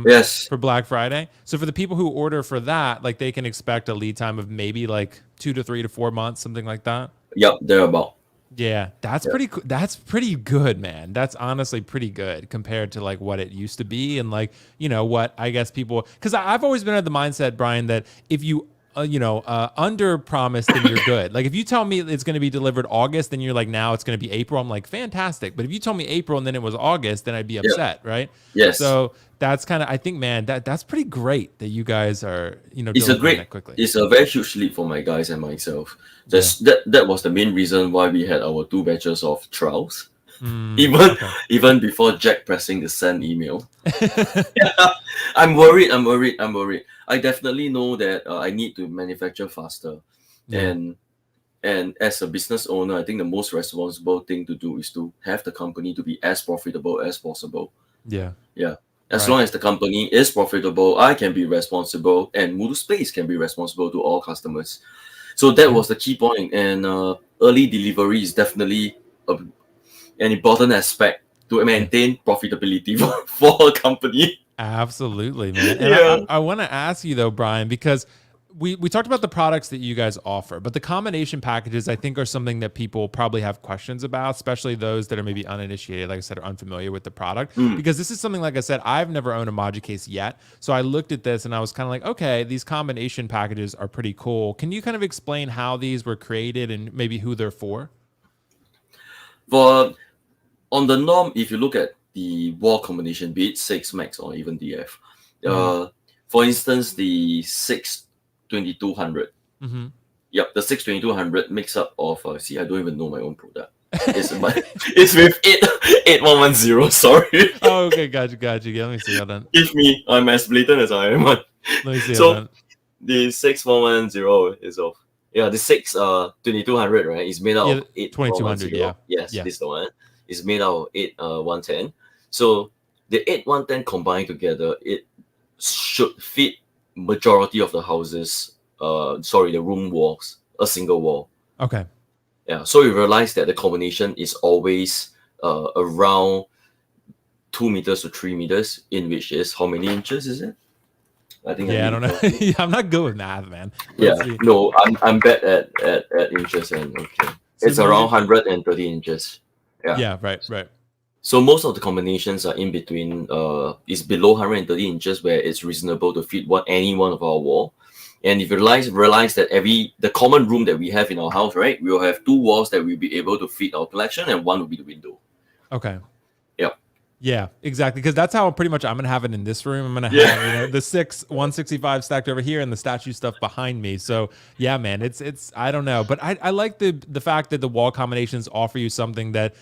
Speaker 2: yes.
Speaker 1: For Black Friday. So for the people who order for that, like, they can expect a lead time of maybe like 2 to 3 to 4 months, something like that.
Speaker 2: Yep. They're about.
Speaker 1: Yeah, that's
Speaker 2: Yeah.
Speaker 1: pretty. That's pretty good, man. That's honestly pretty good compared to like what it used to be, and like what I guess people. Because I've always been of the mindset, Brian, that if you under promise, then you're good. Like if you tell me it's going to be delivered August, then you're like, now it's going to be April. I'm like, fantastic. But if you told me April and then it was August, then I'd be
Speaker 2: Yeah.
Speaker 1: upset, right?
Speaker 2: Yes.
Speaker 1: So that's kind of, I think, man, that's pretty great that you guys are
Speaker 2: It's a
Speaker 1: delivering
Speaker 2: great.
Speaker 1: that quickly.
Speaker 2: It's a very huge leap for my guys and myself.
Speaker 1: Yeah.
Speaker 2: That was the main reason why we had our 2 batches of trials.
Speaker 1: Mm,
Speaker 2: Even
Speaker 1: okay.
Speaker 2: even before Jack pressing the send email. I'm worried. I definitely know that I need to manufacture faster,
Speaker 1: Yeah.
Speaker 2: and as a business owner, I think the most responsible thing to do is to have the company to be as profitable as possible.
Speaker 1: Yeah.
Speaker 2: Yeah. As
Speaker 1: Right.
Speaker 2: long as the company is profitable, I can be responsible, and Moduspace can be responsible to all customers. So that was the key point, and early delivery is definitely an important aspect to maintain profitability for a company.
Speaker 1: Absolutely, man. And
Speaker 2: Yeah.
Speaker 1: I want to ask you though, Brian, because we talked about the products that you guys offer, but the combination packages I think are something that people probably have questions about, especially those that are maybe uninitiated, like I said, or unfamiliar with the product.
Speaker 2: Mm.
Speaker 1: Because this is something, like I said, I've never owned a Moducase yet. So I looked at this and I was kind of like, okay, these combination packages are pretty cool. Can you kind of explain how these were created and maybe who they're for?
Speaker 2: For on the norm, if you look at the wall combination, be it 6 max or even DF, for instance, the 62200.
Speaker 1: Mm-hmm.
Speaker 2: Yep, the 62200 makes up of see, I don't even know my own product. It's with 8110. Sorry.
Speaker 1: Oh, okay, gotcha. Yeah, let me see. Hold on.
Speaker 2: Give me, I'm as blatant as I am.
Speaker 1: Let me see.
Speaker 2: So
Speaker 1: Hold on.
Speaker 2: the 6110 is of, yeah, the 2200, right, is made out
Speaker 1: Yeah,
Speaker 2: of
Speaker 1: 2200.
Speaker 2: 8110.
Speaker 1: Yeah.
Speaker 2: Yes,
Speaker 1: Yeah.
Speaker 2: this is the one. It's made out of 8110. So the 8110 combined together, it should fit majority of the houses, the room walls, a single wall.
Speaker 1: Okay.
Speaker 2: Yeah, so you realize that the combination is always around 2 meters to 3 meters, in which is how many inches is it? I think
Speaker 1: Yeah, I don't know. Yeah, I'm not good with math, man.
Speaker 2: Yeah,
Speaker 1: Let's see.
Speaker 2: no, I'm bad at inches, and okay,
Speaker 1: So
Speaker 2: it's
Speaker 1: you
Speaker 2: around
Speaker 1: did-
Speaker 2: 130 inches. Yeah.
Speaker 1: Yeah, right.
Speaker 2: So most of the combinations are in between. Is below 130 inches, where it's reasonable to fit any one of our wall. And if you realize that the common room that we have in our house, right, we'll have 2 walls that will be able to fit our collection, and one will be the window.
Speaker 1: Okay.
Speaker 2: Yep.
Speaker 1: Yeah, exactly. Because that's how pretty much I'm gonna have it in this room. I'm gonna have the 165 stacked over here and the statue stuff behind me. So yeah, man, it's I don't know, but I like the fact that the wall combinations offer you something that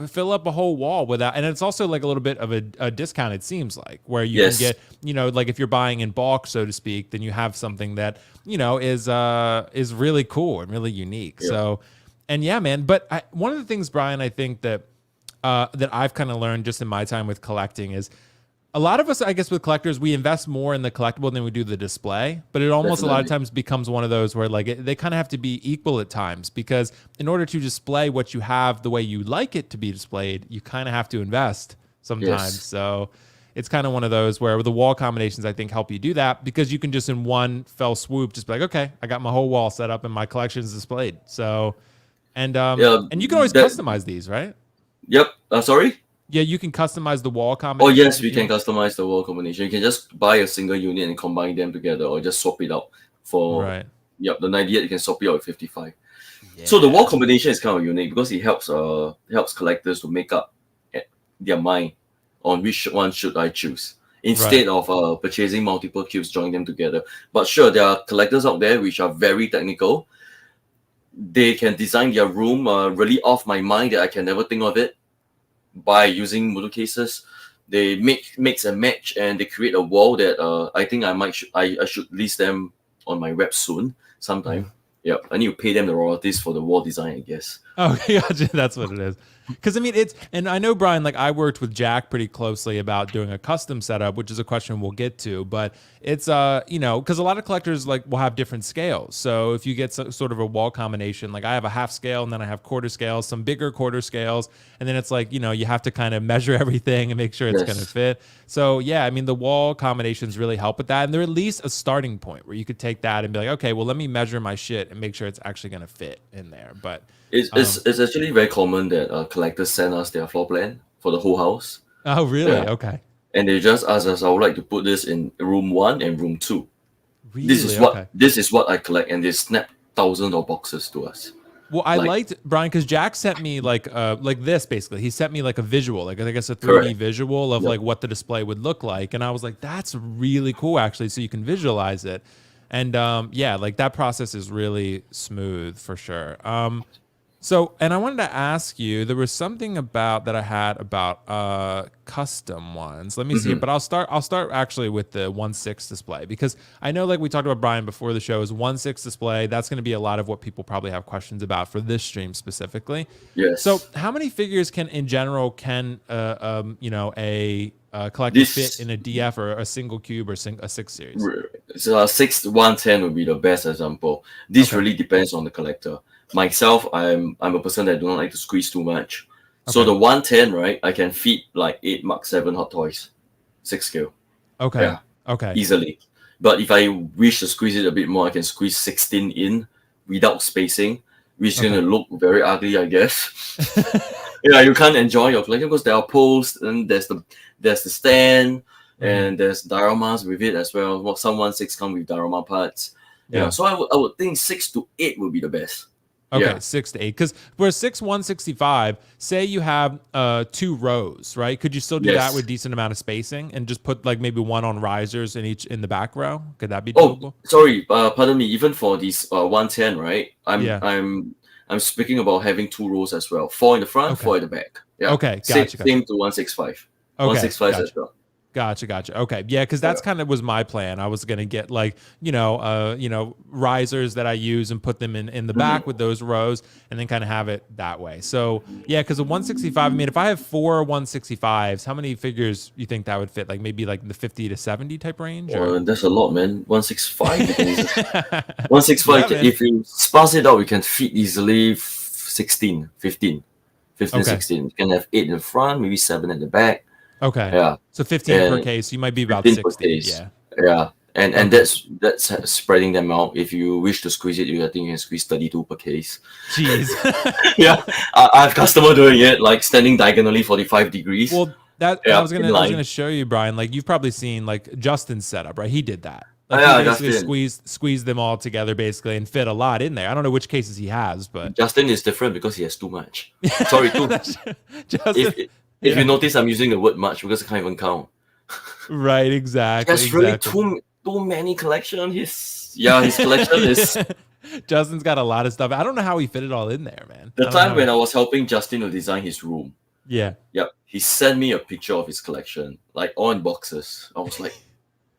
Speaker 1: fill up a whole wall without, and it's also like a little bit of a discount. It seems like where you
Speaker 2: Yes.
Speaker 1: can get like if you're buying in bulk, so to speak, then you have something that is really cool and really unique.
Speaker 2: Yeah.
Speaker 1: So, and yeah, man. But one of the things, Brian, I think that I've kind of learned just in my time with collecting is a lot of us, I guess, with collectors, we invest more in the collectible than we do the display. But it almost a lot of
Speaker 2: Definitely.
Speaker 1: times becomes one of those where like they kind of have to be equal at times, because in order to display what you have the way you like it to be displayed, you kind of have to invest sometimes.
Speaker 2: Yes.
Speaker 1: So it's kind of one of those where the wall combinations, I think, help you do that, because you can just in one fell swoop just be like, okay, I got my whole wall set up and my collection is displayed. So, and you can always customize these, right?
Speaker 2: Yep. Sorry.
Speaker 1: Yeah, you can customize the wall
Speaker 2: Oh
Speaker 1: combinations
Speaker 2: yes,
Speaker 1: if
Speaker 2: we
Speaker 1: you
Speaker 2: can
Speaker 1: want.
Speaker 2: customize the wall combination. You can just buy a single unit and combine them together, or just swap it out for.
Speaker 1: Right.
Speaker 2: Yep, the 98 you can swap it out with 55. So the wall
Speaker 1: Yeah.
Speaker 2: combination is kind of unique because it helps collectors to make up their mind on which one should I choose
Speaker 1: Right.
Speaker 2: instead of purchasing multiple cubes, join them together. But sure, there are collectors out there which are very technical. They can design their room really off my mind that I can never think of it by using Moducases. They mix and match and they create a wall that I think I should list them on my web soon sometime. Yeah, I need to pay them the royalties for the wall design, I guess.
Speaker 1: Oh, gotcha. That's what it is. Because I mean, and I know Brian, like I worked with Jack pretty closely about doing a custom setup, which is a question we'll get to. But it's because a lot of collectors like will have different scales. So if you get sort of a wall combination, like I have a half scale and then I have quarter scales, some bigger quarter scales, and then it's like you have to kind of measure everything and make sure it's going to
Speaker 2: Yes.
Speaker 1: fit. So yeah, I mean the wall combinations really help with that, and they're at least a starting point where you could take that and be like, okay, well let me measure my shit and make sure it's actually going to fit in there. But
Speaker 2: It's actually very common that collectors send us their floor plan for the whole house.
Speaker 1: oh really?
Speaker 2: Yeah.
Speaker 1: Okay.
Speaker 2: And they just ask us, I would like to put this in room one and room two. This
Speaker 1: Really?
Speaker 2: is what
Speaker 1: Okay.
Speaker 2: this is what I collect, and they snap thousands of boxes to us.
Speaker 1: Well, I
Speaker 2: Like
Speaker 1: liked Brian because Jack sent me like this basically. He sent me like a visual, like I guess a 3D
Speaker 2: correct.
Speaker 1: visual of
Speaker 2: Yep.
Speaker 1: like what the display would look like, and I was like, that's really cool actually. So you can visualize it, and yeah, like that process is really smooth for sure. So, and I wanted to ask you, there was something about that I had about custom ones. Let me see it,
Speaker 2: Mhm.
Speaker 1: but I'll start actually with the 1.6 display because I know like we talked about Brian before the show is 1.6 display. That's going to be a lot of what people probably have questions about for this stream specifically. So,
Speaker 2: Yes.
Speaker 1: how many figures in general can a collector fit
Speaker 2: This
Speaker 1: in a DF or a single cube or a 6 series?
Speaker 2: so 6110 would be the best example. This
Speaker 1: Okay.
Speaker 2: really depends on the collector. Myself, I'm a person that do not like to squeeze too much. So
Speaker 1: Okay.
Speaker 2: the 110, right? I can feed like 8 Mark 7 Hot Toys, 6 scale.
Speaker 1: Okay.
Speaker 2: Yeah,
Speaker 1: Okay.
Speaker 2: easily. But if I wish to squeeze it a bit more, I can squeeze 16 in without spacing, which is
Speaker 1: Okay.
Speaker 2: gonna look very ugly, I guess. Yeah, you can't enjoy your collection because there are poles and there's the stand
Speaker 1: Mhm.
Speaker 2: and there's dioramas with it as well. Well, some 1.6 come with diorama parts. Yeah,
Speaker 1: Yeah.
Speaker 2: so I would think 6 to 8 would be the best.
Speaker 1: Okay,
Speaker 2: Yeah.
Speaker 1: 6 to 8. Because for a 6 165, say you have 2 rows, right? Could you still do that
Speaker 2: Yes.
Speaker 1: with decent amount of spacing and just put like maybe one on risers in the back row? Could that be
Speaker 2: Oh,
Speaker 1: doable?
Speaker 2: sorry. Pardon me. Even for this 110, right? I'm
Speaker 1: Yeah.
Speaker 2: I'm I'm speaking about having 2 rows as well. 4 in the front,
Speaker 1: Okay.
Speaker 2: 4 in the back. Yeah.
Speaker 1: Okay.
Speaker 2: Same
Speaker 1: Gotcha. Gotcha.
Speaker 2: same to 165.
Speaker 1: Okay.
Speaker 2: 165 as
Speaker 1: Gotcha.
Speaker 2: well.
Speaker 1: Gotcha. Okay. Yeah, because that's kind of was my plan. I was gonna get like, risers that I use and put them in the back with those rows and then kind of have it that way. So yeah, because a 165, I mean, if I have 4 165s, how many figures you think that would fit? Like maybe like the 50 to 70 type range or
Speaker 2: That's a lot, man. 165. 165.
Speaker 1: yeah, man.
Speaker 2: If you sparse it out, you can fit easily 16, 15, 15,
Speaker 1: Okay.
Speaker 2: 16. You can have 8 in the front, maybe 7 at the back.
Speaker 1: Okay.
Speaker 2: Yeah.
Speaker 1: So 15 per
Speaker 2: And
Speaker 1: case, you might be about
Speaker 2: 15 per
Speaker 1: 60.
Speaker 2: case.
Speaker 1: Yeah.
Speaker 2: Yeah. And
Speaker 1: Okay.
Speaker 2: that's spreading them out. If you wish to squeeze it, I think you can squeeze 32 per case.
Speaker 1: Jeez.
Speaker 2: Yeah. I have customer doing it, like standing diagonally 45 degrees.
Speaker 1: Well, I
Speaker 2: Yeah,
Speaker 1: was
Speaker 2: in
Speaker 1: gonna
Speaker 2: line.
Speaker 1: show you, Brian. Like you've probably seen like Justin's setup, right? He did that. Like he
Speaker 2: Yeah,
Speaker 1: basically
Speaker 2: Justin.
Speaker 1: squeezed them all together basically and fit a lot in there. I don't know which cases he has, but
Speaker 2: Justin is different because he has too much. Sorry, too.
Speaker 1: Justin,
Speaker 2: If
Speaker 1: yeah.
Speaker 2: you notice, I'm using the word much because I can't even count.
Speaker 1: Right, exactly.
Speaker 2: There's really
Speaker 1: Exactly.
Speaker 2: too many collection. His collection is
Speaker 1: Justin's got a lot of stuff. I don't know how he fit it all in there, man.
Speaker 2: the
Speaker 1: I don't
Speaker 2: time
Speaker 1: know.
Speaker 2: when I was helping Justin to design his room.
Speaker 1: Yeah.
Speaker 2: Yep, he sent me a picture of his collection, like all in boxes. I was like,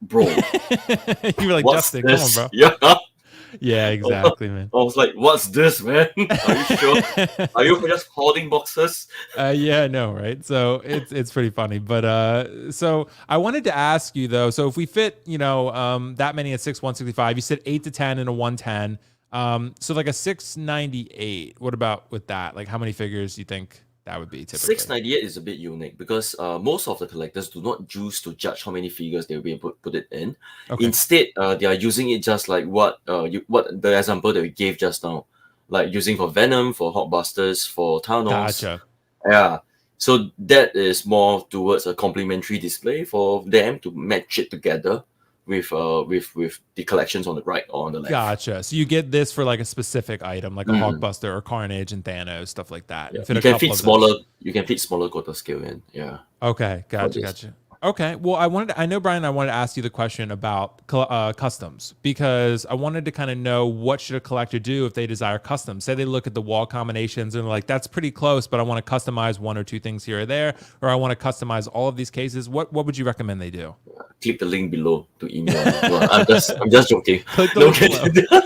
Speaker 2: bro,
Speaker 1: You were like,
Speaker 2: what's
Speaker 1: Justin,
Speaker 2: this?
Speaker 1: come on, bro.
Speaker 2: Yeah,
Speaker 1: Yeah, exactly, man.
Speaker 2: I was like, what's this, man? Are you sure? Are you just hoarding boxes?
Speaker 1: Yeah, no, right. So it's pretty funny, but so I wanted to ask you though. So if we fit, that many at 6 165, you said 8 to 10 in a 110. So like a 698. What about with that? Like how many figures do you think that would be typically?
Speaker 2: 698 is a bit unique because most of the collectors do not choose to judge how many figures they will be able to put it in.
Speaker 1: Okay.
Speaker 2: Instead, they are using it just like what the example that we gave just now, like using for Venom, for Hulkbusters, for Thanos.
Speaker 1: Gotcha.
Speaker 2: Yeah, So that is more towards a complementary display for them to match it together with the collections on the right or on the left.
Speaker 1: Gotcha. So you get this for like a specific item, like a
Speaker 2: Mm.
Speaker 1: Hulkbuster or Carnage and Thanos, stuff like that.
Speaker 2: Yeah.
Speaker 1: You fit
Speaker 2: You
Speaker 1: a
Speaker 2: can
Speaker 1: couple
Speaker 2: fit
Speaker 1: of those.
Speaker 2: smaller. You can fit smaller quarter scale in. Yeah.
Speaker 1: Okay,
Speaker 2: For
Speaker 1: gotcha,
Speaker 2: this.
Speaker 1: gotcha. Okay, well, I know, Brian, I wanted to ask you the question about customs because I wanted to kind of know what should a collector do if they desire customs. Say they look at the wall combinations and they're like, that's pretty close, but I want to customize one or two things here or there, or I want to customize all of these cases. What would you recommend they do?
Speaker 2: Click the link below to email. Well, I'm just joking.
Speaker 1: Click the link
Speaker 2: below.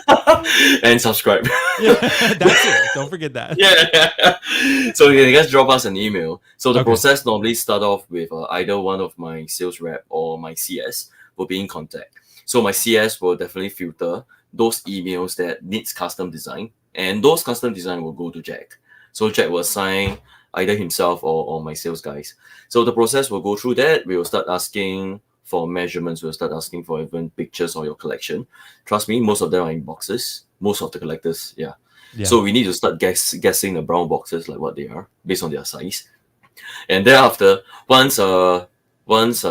Speaker 2: And subscribe.
Speaker 1: Yeah, that's it. Don't forget that.
Speaker 2: Yeah. So you can just drop us an email. So the
Speaker 1: Okay.
Speaker 2: process normally start off with either one of my sales rep or my CS will be in contact. So my CS will definitely filter those emails that needs custom design, and those custom design will go to Jack. So Jack will assign either himself or my sales guys. So the process will go through that. We will start asking for measurements. We'll start asking for even pictures of your collection. Trust me, most of them are in boxes. Most of the collectors, yeah. So we need to start guessing the brown boxes, like what they are based on their size. And thereafter, once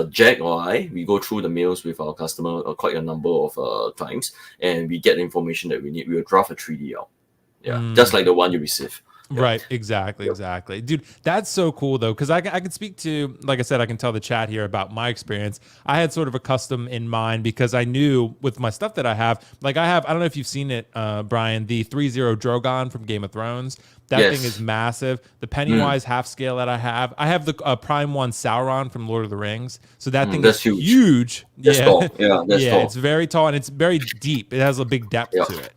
Speaker 2: Jack or we go through the mails with our customer quite a number of times, and we get the information that we need, we will draft a 3D out. Yeah, just like the one you receive. Yeah.
Speaker 1: Right, exactly, dude. That's so cool though, because I can speak to, like I said, I can tell the chat here about my experience. I had sort of a custom in mind because I knew with my stuff that I have, like I don't know if you've seen it, Brian, the 3-0 Drogon from Game of Thrones. That thing is massive. The Pennywise half scale that I have the Prime 1 Sauron from Lord of the Rings. So that thing is huge.
Speaker 2: That's tall. Yeah, that's tall.
Speaker 1: It's very tall and it's very deep. It has a big depth to it.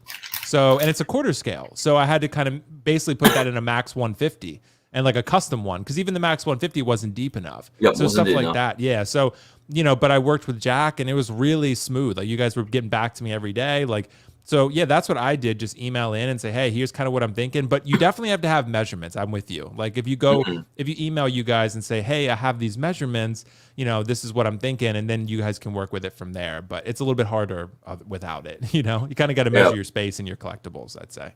Speaker 1: So, and it's a quarter scale. So I had to kind of basically put that in a max 150 and like a custom one, because even the max 150 wasn't deep enough. So stuff like that. Yeah. So, but I worked with Jack and it was really smooth. Like you guys were getting back to me every day. Like, so yeah, that's what I did. Just email in and say, hey, here's kind of what I'm thinking. But you definitely have to have measurements. I'm with you. Like if you email you guys and say, hey, I have these measurements, this is what I'm thinking. And then you guys can work with it from there. But it's a little bit harder without it. You kind of got to measure your space and your collectibles, I'd say.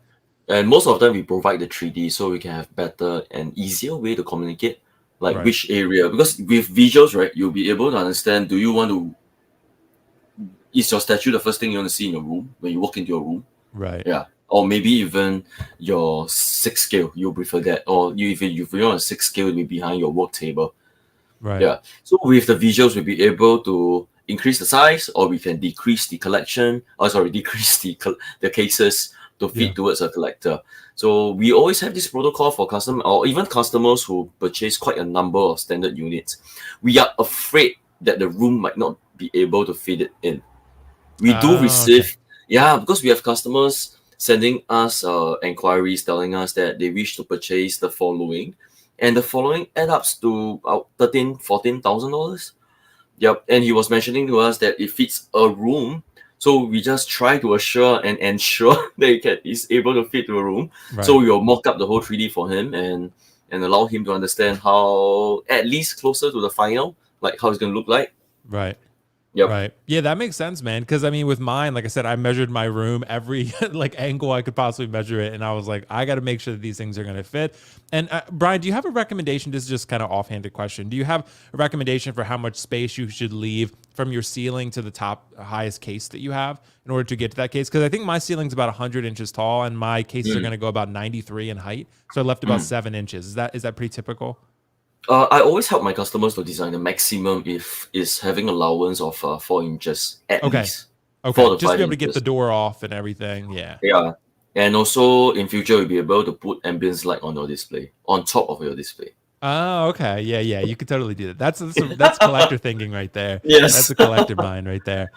Speaker 2: And most of the time we provide the 3D so we can have better and easier way to communicate, like which area. Because with visuals, right, you'll be able to understand, is your statue the first thing you want to see in your room when you walk into your room?
Speaker 1: Right.
Speaker 2: Yeah. Or maybe even your 6 scale, you'll prefer that. Or if you want a 6 scale, it'll be behind your work table.
Speaker 1: Right.
Speaker 2: Yeah. So with the visuals, we'll be able to increase the size, or we can decrease the collection. Decrease the cases to fit towards a collector. So we always have this protocol for custom or even customers who purchase quite a number of standard units. We are afraid that the room might not be able to fit it in. We do receive, because we have customers sending us inquiries telling us that they wish to purchase the following, and the following add up to $13,000-$14,000. Yep, and he was mentioning to us that it fits a room, so we just try to ensure that he's able to fit to a room. Right. So we will mock up the whole 3D for him and allow him to understand how, at least closer to the final, like how it's going to look like.
Speaker 1: Right.
Speaker 2: Yep.
Speaker 1: Right. Yeah, that makes sense, man. Because I mean, with mine, like I said, I measured my room every angle I could possibly measure it, and I was like, I got to make sure that these things are going to fit. And Brian, do you have a recommendation? This is just kind of offhanded question. Do you have a recommendation for how much space you should leave from your ceiling to the top highest case that you have in order to get to that case? Because I think my ceiling's about 100 inches tall, and my cases are going to go about 93 in height, so I left about 7 inches. Is that pretty typical?
Speaker 2: I always help my customers to design the maximum if is having allowance of 4 inches at least.
Speaker 1: Okay, just to be able to get the door off and everything. Yeah.
Speaker 2: Yeah, and also in future you'll be able to put ambience light on your display, on top of your display.
Speaker 1: Oh, okay. Yeah. You could totally do that. That's collector thinking right there.
Speaker 2: Yes.
Speaker 1: That's a collector mind right there.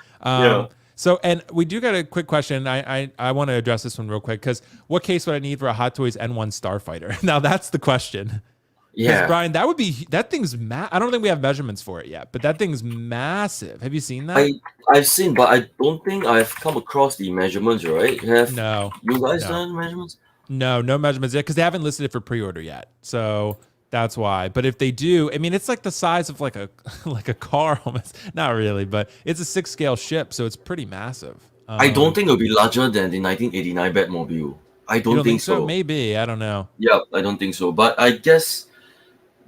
Speaker 1: So, and we do got a quick question. I want to address this one real quick, because what case would I need for a Hot Toys N1 Starfighter? Now that's the question. Yeah, Brian, that thing's I don't think we have measurements for it yet, but that thing's massive. Have you seen that?
Speaker 2: I've seen, but I don't think I've come across the measurements. Right?
Speaker 1: No.
Speaker 2: You guys done measurements?
Speaker 1: No measurements yet, because they haven't listed it for pre-order yet. So that's why. But if they do, I mean, it's like the size of like a car almost. Not really, but it's a 6 scale ship, so it's pretty massive.
Speaker 2: I don't think it'll be larger than the 1989 Batmobile. I don't think so.
Speaker 1: Maybe, I don't know.
Speaker 2: Yeah, I don't think so. But I guess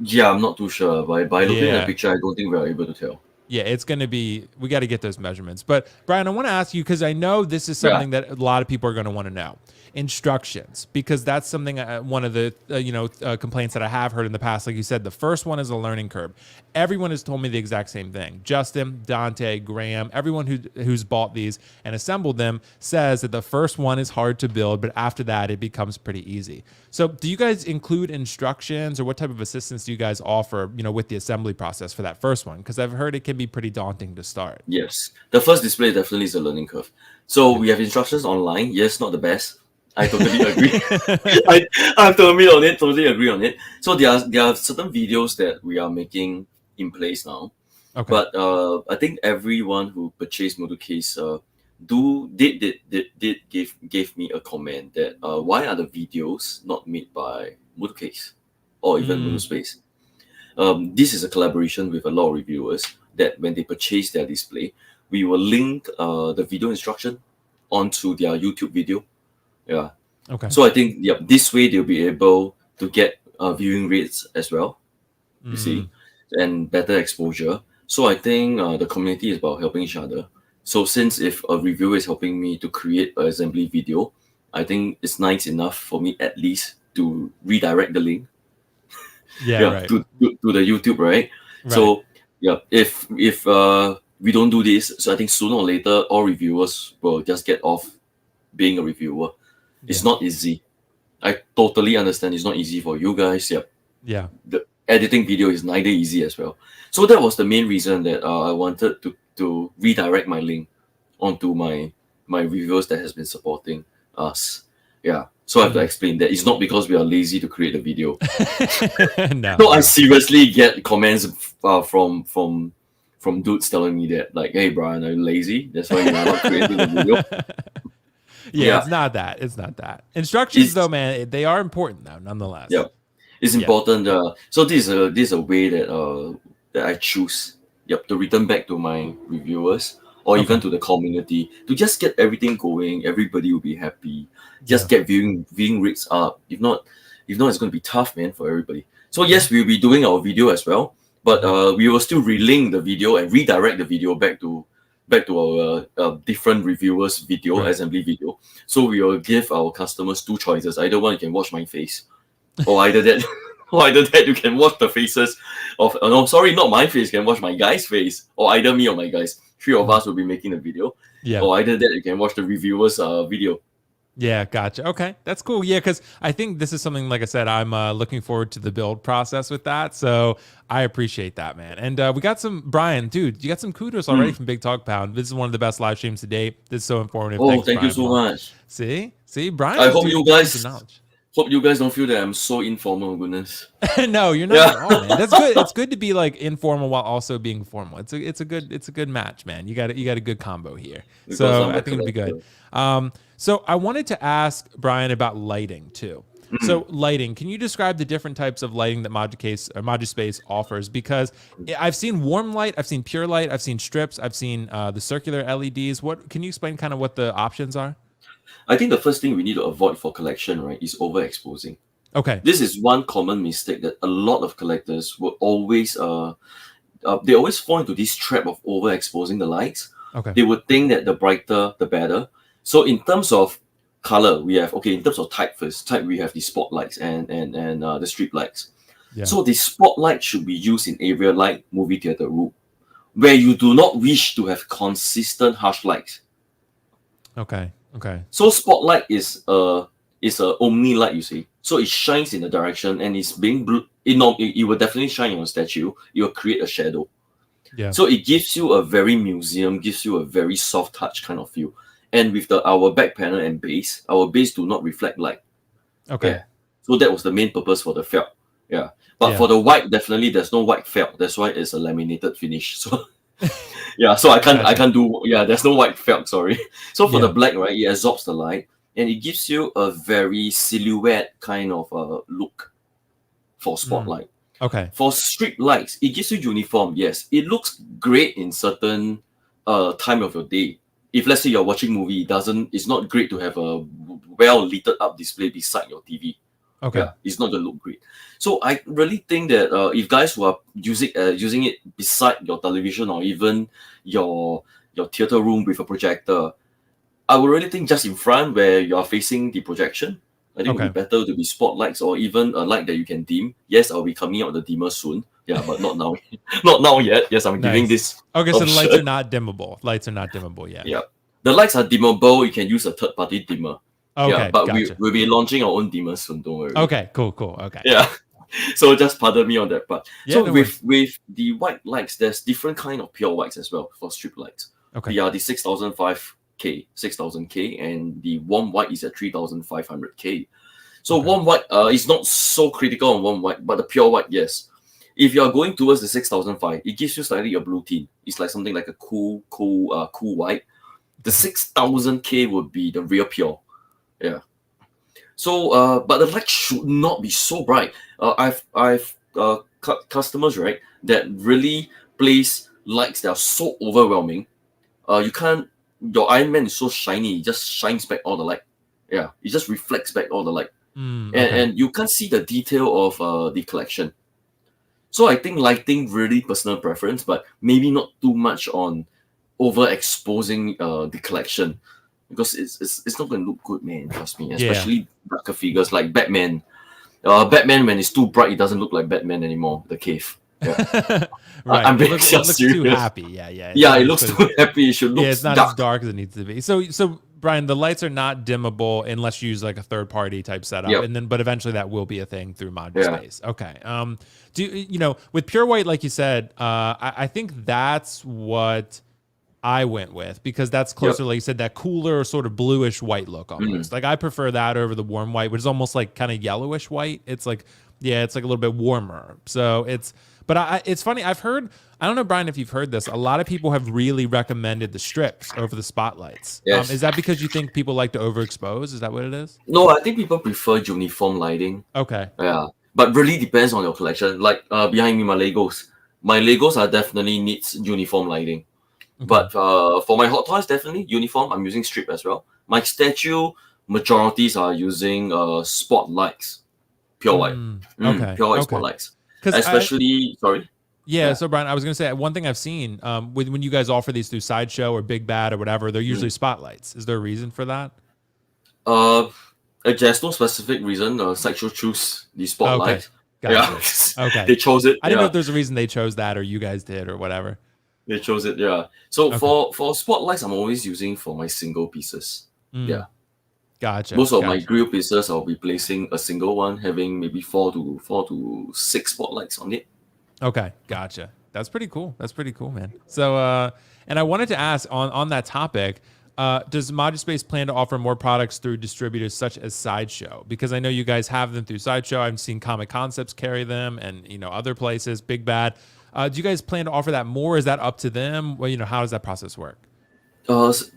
Speaker 2: Yeah, I'm not too sure. By looking at the
Speaker 1: Yeah.
Speaker 2: picture, I don't think we are able to tell.
Speaker 1: Yeah, it's going to be, we got to get those measurements. But Brian, I want to ask you, because I know this is
Speaker 2: Yeah.
Speaker 1: something that a lot of people are going to want to know. Instructions, because that's something, one of the, complaints that I have heard in the past. Like you said, the first one is a learning curve. Everyone has told me the exact same thing. Justin, Dante, Graham, everyone who's bought these and assembled them says that the first one is hard to build, but after that, it becomes pretty easy. So do you guys include instructions, or what type of assistance do you guys offer, with the assembly process for that first one? Because I've heard it can be pretty daunting to start.
Speaker 2: Yes. The first display definitely is a learning curve. So we have instructions online. Yes, not the best. I totally agree. I have to admit on it, totally agree on it. So there are certain videos that we are making in place now.
Speaker 1: Okay.
Speaker 2: But I think everyone who purchased Moducase did gave me a comment that why are the videos not made by Moducase or even Moduspace? This is a collaboration with a lot of reviewers that when they purchase their display, we will link the video instruction onto their YouTube video. Yeah.
Speaker 1: Okay.
Speaker 2: So I think this way they'll be able to get viewing rates as well. You see, and better exposure. So I think the community is about helping each other. So since if a reviewer is helping me to create an assembly video, I think it's nice enough for me at least to redirect the link
Speaker 1: Right.
Speaker 2: to the YouTube, right? So if we don't do this, so I think sooner or later all reviewers will just get off being a reviewer. It's not easy. I totally understand it's not easy for you guys.
Speaker 1: Yeah.
Speaker 2: The editing video is neither easy as well. So that was the main reason that I wanted to redirect my link onto my reviewers that has been supporting us. Yeah. So I have to explain that it's not because we are lazy to create a video. No, I seriously get comments from dudes telling me that, like, hey Brian, are you lazy? That's why you're not creating a video.
Speaker 1: It's not that. It's not that. Instructions, though, man, they are important, though, nonetheless.
Speaker 2: Yeah, it's important. So this is a way that that I choose. To return back to my reviewers or even to the community to just get everything going. Everybody will be happy. Just get viewing rates up. If not, it's going to be tough, man, for everybody. So yes, we'll be doing our video as well, but we will still relink the video and redirect the video back to our different reviewers video, assembly video. So we will give our customers two choices. Either one, you can watch my face, or either that or either that you can watch the faces of no, sorry, not my face, you can watch my guy's face, or either me or my guys. Three of us will be making a video. Or either that you can watch the reviewers video.
Speaker 1: Yeah, gotcha. Okay, that's cool. Yeah, because I think this is something, like I said, I'm looking forward to the build process with that. So I appreciate that, man. And we got some, Brian, dude, you got some kudos already from Big Talk Pound. This is one of the best live streams to date. This is so informative.
Speaker 2: Oh,
Speaker 1: Thanks,
Speaker 2: thank
Speaker 1: Bryan
Speaker 2: you so
Speaker 1: Wong.
Speaker 2: much.
Speaker 1: See, Brian.
Speaker 2: I hope you guys don't feel that I'm so informal. Goodness.
Speaker 1: No, you're not at all, man. That's good. It's good to be like informal while also being formal. It's a good match, man. You got a good combo here. So I think it'll be good. So I wanted to ask Brian about lighting too. So lighting, can you describe the different types of lighting that Moducase or Moduspace offers? Because I've seen warm light, I've seen pure light, I've seen strips, I've seen the circular LEDs. What can you explain kind of what the options are?
Speaker 2: I think the first thing we need to avoid for collection, right, is overexposing.
Speaker 1: Okay.
Speaker 2: This is one common mistake that a lot of collectors will always they always fall into this trap of overexposing the lights.
Speaker 1: Okay.
Speaker 2: They would think that the brighter the better. So in terms of color, we have in terms of type first. Type we have the spotlights and the strip lights. Yeah. So the spotlight should be used in area like movie theater room, where you do not wish to have consistent harsh lights.
Speaker 1: Okay.
Speaker 2: So spotlight is a omni light, you see. So it shines in the direction and it's being blue. It will definitely shine on a statue. It will create a shadow. Yeah. So it gives you a very museum, gives you a very soft touch kind of feel. And with our back panel and base, our base do not reflect light. Okay. Yeah. So that was the main purpose for the felt. Yeah. But for the white, definitely there's no white felt. That's why it's a laminated finish. So yeah, so I can't do there's no white felt, sorry. So for the black, right, it absorbs the light and it gives you a very silhouette kind of look for spotlight.
Speaker 1: Okay.
Speaker 2: For strip lights, it gives you uniform. Yes, it looks great in certain time of your day. If let's say you're watching movie, it's not great to have a well lit up display beside your TV.
Speaker 1: Okay.
Speaker 2: Yeah, it's not gonna look great. So I really think that if guys who are using it beside your television or even your theater room with a projector, I would really think just in front where you are facing the projection. I think it would be better to be spotlights or even a light that you can dim. Yes, I'll be coming out the dimmer soon. Yeah, but not now. Not now yet. Yes, I'm giving this.
Speaker 1: Okay, so the lights
Speaker 2: option.
Speaker 1: are not dimmable. Lights are not dimmable yet.
Speaker 2: Yeah. The lights are dimmable. You can use a third-party dimmer. Yeah,
Speaker 1: Okay,
Speaker 2: but
Speaker 1: gotcha.
Speaker 2: we'll be launching our own dimmer soon. Don't worry.
Speaker 1: Okay, cool. Okay.
Speaker 2: Yeah. So just pardon me on that part.
Speaker 1: Yeah,
Speaker 2: So
Speaker 1: no
Speaker 2: with the white lights, there's different kind of pure whites as well for strip lights.
Speaker 1: Okay.
Speaker 2: They are the 6005K, 6000K, and the warm white is at 3500K. So warm white is not so critical on warm white, but the pure white, yes. If you are going towards the 6005, it gives you slightly a blue tint. It's like something like a cool white. The 6000K would be the real pure. Yeah. So, but the light should not be so bright. I've customers, right, that really place lights that are so overwhelming. You can't. Your Iron Man is so shiny, it just shines back all the light. Yeah, it just reflects back all the light, and you can't see the detail of the collection. So I think lighting really personal preference, but maybe not too much on overexposing the collection. Because it's not gonna look good, man. Trust me. Especially darker figures like Batman. Batman, when it's too bright, it doesn't look like Batman anymore. The cave. Yeah.
Speaker 1: Right.
Speaker 2: I'm
Speaker 1: it
Speaker 2: being
Speaker 1: looks
Speaker 2: serious.
Speaker 1: too happy. Yeah.
Speaker 2: Yeah, it looks too happy. It should look.
Speaker 1: Yeah, it's not
Speaker 2: dark.
Speaker 1: as dark as it needs to be. So Bryan, the lights are not dimmable unless you use like a third party type setup, but eventually that will be a thing through Moduspace. Yeah. Okay. Do you know with pure white, like you said, I think that's what I went with because that's closer, like you said, that cooler sort of bluish white look almost. Like I prefer that over the warm white, which is almost like kind of yellowish white. It's like, it's like a little bit warmer. So it's funny. I've heard, I don't know, Bryan, if you've heard this, a lot of people have really recommended the strips over the spotlights.
Speaker 2: Yes.
Speaker 1: Is that because you think people like to overexpose? Is that what it is?
Speaker 2: No, I think people prefer uniform lighting.
Speaker 1: Okay.
Speaker 2: Yeah. But really depends on your collection. Like behind me, my Legos. My Legos are definitely needs uniform lighting. Okay. But for my hot toys, definitely uniform. I'm using strip as well. My statue, majorities are using spotlights, pure white.
Speaker 1: Okay.
Speaker 2: Pure white spotlights. Especially, sorry.
Speaker 1: Yeah, so Bryan, I was going to say one thing I've seen when you guys offer these through Sideshow or Big Bad or whatever, they're usually spotlights. Is there a reason for that?
Speaker 2: There's no specific reason. Sideshow choose the spotlight.
Speaker 1: Okay. Gotcha.
Speaker 2: Yeah.
Speaker 1: Okay.
Speaker 2: They chose it.
Speaker 1: I didn't know if there's a reason they chose that or you guys did or whatever.
Speaker 2: They chose it, yeah. So for spotlights, I'm always using for my single pieces. Yeah.
Speaker 1: Gotcha.
Speaker 2: Most of my grill pieces, I'll be placing a single one, having maybe four to six spotlights on it.
Speaker 1: Okay, gotcha. That's pretty cool. That's pretty cool, man. So, and I wanted to ask on that topic, does Moduspace plan to offer more products through distributors such as Sideshow? Because I know you guys have them through Sideshow. I've seen Comic Concepts carry them, and other places, Big Bad. Do you guys plan to offer that more? Is that up to them? Well, how does that process work?
Speaker 2: It's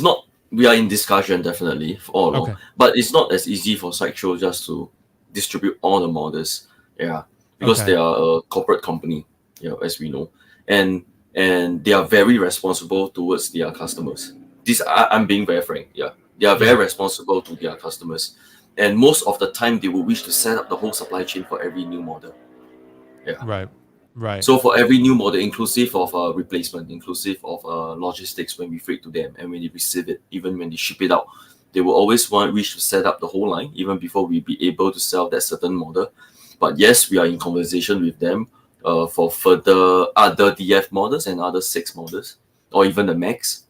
Speaker 2: not. We are in discussion definitely for all along, but it's not as easy for Sideshow just to distribute all the models. Yeah, because they are a corporate company, as we know, and they are very responsible towards their customers. I'm being very frank. Yeah, they are very responsible to their customers, and most of the time they will wish to set up the whole supply chain for every new model. Yeah.
Speaker 1: Right.
Speaker 2: So for every new model, inclusive of replacement, inclusive of logistics when we freight to them and when they receive it, even when they ship it out, they will always wish to set up the whole line even before we be able to sell that certain model. But yes, we are in conversation with them for further other DF models and other 6 models, or even the Max.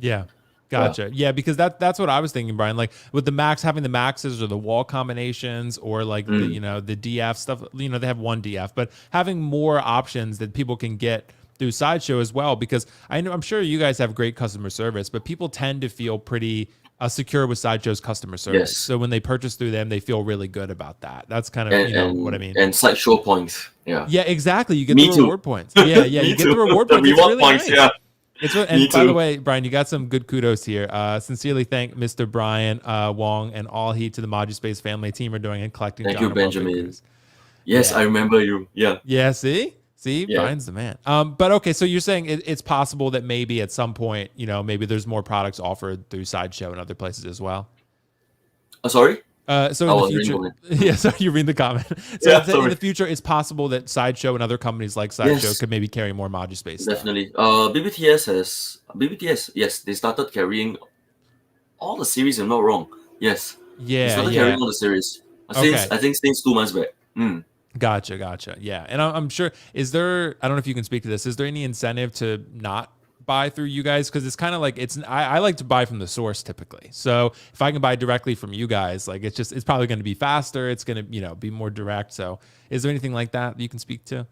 Speaker 1: Yeah. Gotcha. Yeah, because that's what I was thinking, Bryan. Like with the Max, having the Maxes or the wall combinations or like the DF stuff, they have one DF, but having more options that people can get through Sideshow as well, because I'm sure you guys have great customer service, but people tend to feel pretty secure with Sideshow's customer service.
Speaker 2: Yes.
Speaker 1: So when they purchase through them, they feel really good about that. That's kind of what I mean.
Speaker 2: And Sideshow points. Yeah.
Speaker 1: Yeah, exactly. You get the reward points. Yeah, you get the reward points.
Speaker 2: The reward points,
Speaker 1: nice.
Speaker 2: yeah.
Speaker 1: And by the way, Bryan, you got some good kudos here. Sincerely thank Mr. Bryan Wong and all he to the Moduspace family team are doing in collecting.
Speaker 2: Thank you, Benjamin. Yes, I remember you. Yeah.
Speaker 1: Yeah. See, Bryan's the man. But okay, so you're saying it's possible that maybe at some point, maybe there's more products offered through Sideshow and other places as well.
Speaker 2: Sorry,
Speaker 1: So
Speaker 2: I
Speaker 1: in the
Speaker 2: was reading
Speaker 1: future,
Speaker 2: comment.
Speaker 1: yeah. So you read the comment. So
Speaker 2: Yeah,
Speaker 1: in
Speaker 2: sorry.
Speaker 1: the future, it's possible that Sideshow and other companies like Sideshow
Speaker 2: Yes,
Speaker 1: could maybe carry more Moduspace stuff.
Speaker 2: definitely. BBTS. Yes, they started carrying all the series. If I'm not wrong. Yes, they
Speaker 1: Yeah,
Speaker 2: started carrying
Speaker 1: yeah.
Speaker 2: all the series. Since
Speaker 1: Okay.
Speaker 2: I think since 2 months back.
Speaker 1: Gotcha. Yeah. And I'm sure, is there, I don't know if you can speak to this, is there any incentive to not buy through you guys? Because it's kind of like, I like to buy from the source typically. So if I can buy directly from you guys, like it's probably going to be faster. It's going to, be more direct. So is there anything like that you can speak to?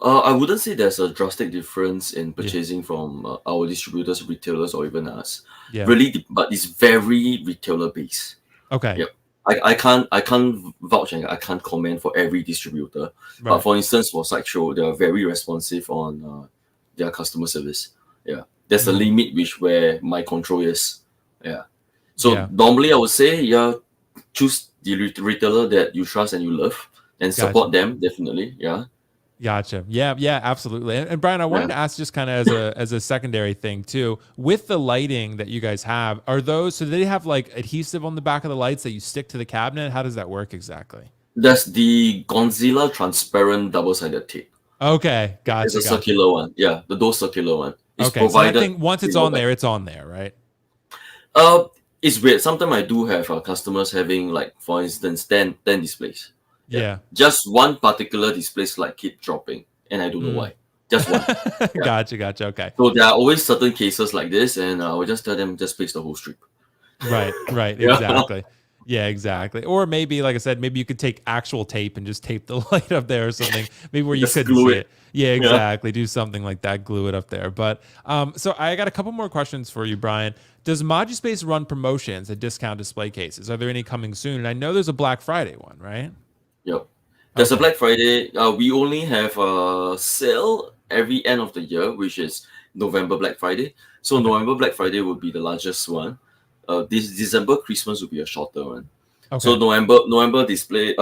Speaker 2: I wouldn't say there's a drastic difference in
Speaker 1: Yeah.
Speaker 2: purchasing from our distributors, retailers, or even us.
Speaker 1: Yeah.
Speaker 2: Really, but it's very retailer based.
Speaker 1: Okay.
Speaker 2: Yep. I can't vouch and I can't comment for every distributor. But
Speaker 1: Right.
Speaker 2: for instance, for Sideshow, they are very responsive on their customer service. Yeah. There's a
Speaker 1: Mhm.
Speaker 2: limit which where my control is. Yeah. So
Speaker 1: Yeah.
Speaker 2: normally I would say, yeah, choose the retailer that you trust and you love and
Speaker 1: Gotcha.
Speaker 2: support them definitely. Yeah.
Speaker 1: Gotcha. Yeah, absolutely. And Brian, I wanted
Speaker 2: Yeah.
Speaker 1: to ask just kind of as a secondary thing too, with the lighting that you guys have, are those, so do they have like adhesive on the back of the lights that you stick to the cabinet? How does that work exactly?
Speaker 2: There's the Godzilla transparent double-sided tape.
Speaker 1: Okay,
Speaker 2: It's a
Speaker 1: gotcha.
Speaker 2: circular one. Yeah, the door circular one. It's
Speaker 1: Okay, so that
Speaker 2: provided
Speaker 1: thing, once it's
Speaker 2: in your
Speaker 1: on
Speaker 2: bag.
Speaker 1: there, it's on there, right?
Speaker 2: Uh, it's weird. Sometimes I do have customers having, like, for instance, 10 displays. Yeah.
Speaker 1: Yeah.
Speaker 2: Just one particular display like keep dropping, and I don't know
Speaker 1: Mm.
Speaker 2: why. Just one. Yeah.
Speaker 1: Gotcha. Okay.
Speaker 2: So there are always certain cases like this, and I will just tell them just place the whole strip.
Speaker 1: Right,
Speaker 2: Yeah.
Speaker 1: exactly. Yeah, exactly. Or maybe, like I said, maybe you could take actual tape and just tape the light up there or something. Maybe where you
Speaker 2: Just
Speaker 1: couldn't
Speaker 2: glue
Speaker 1: see
Speaker 2: it.
Speaker 1: it. Yeah,
Speaker 2: Yeah.
Speaker 1: exactly. Do something like that. Glue it up there. But so I got a couple more questions for you, Brian. Does Moduspace run promotions at discount display cases? Are there any coming soon? And I know there's a Black Friday one, right?
Speaker 2: Yep. There's a
Speaker 1: Okay.
Speaker 2: Black Friday. We only have a sale every end of the year, which is November Black Friday. So
Speaker 1: Okay.
Speaker 2: November Black Friday will be the largest one. This December Christmas will be a shorter one. So
Speaker 1: Okay.
Speaker 2: November display.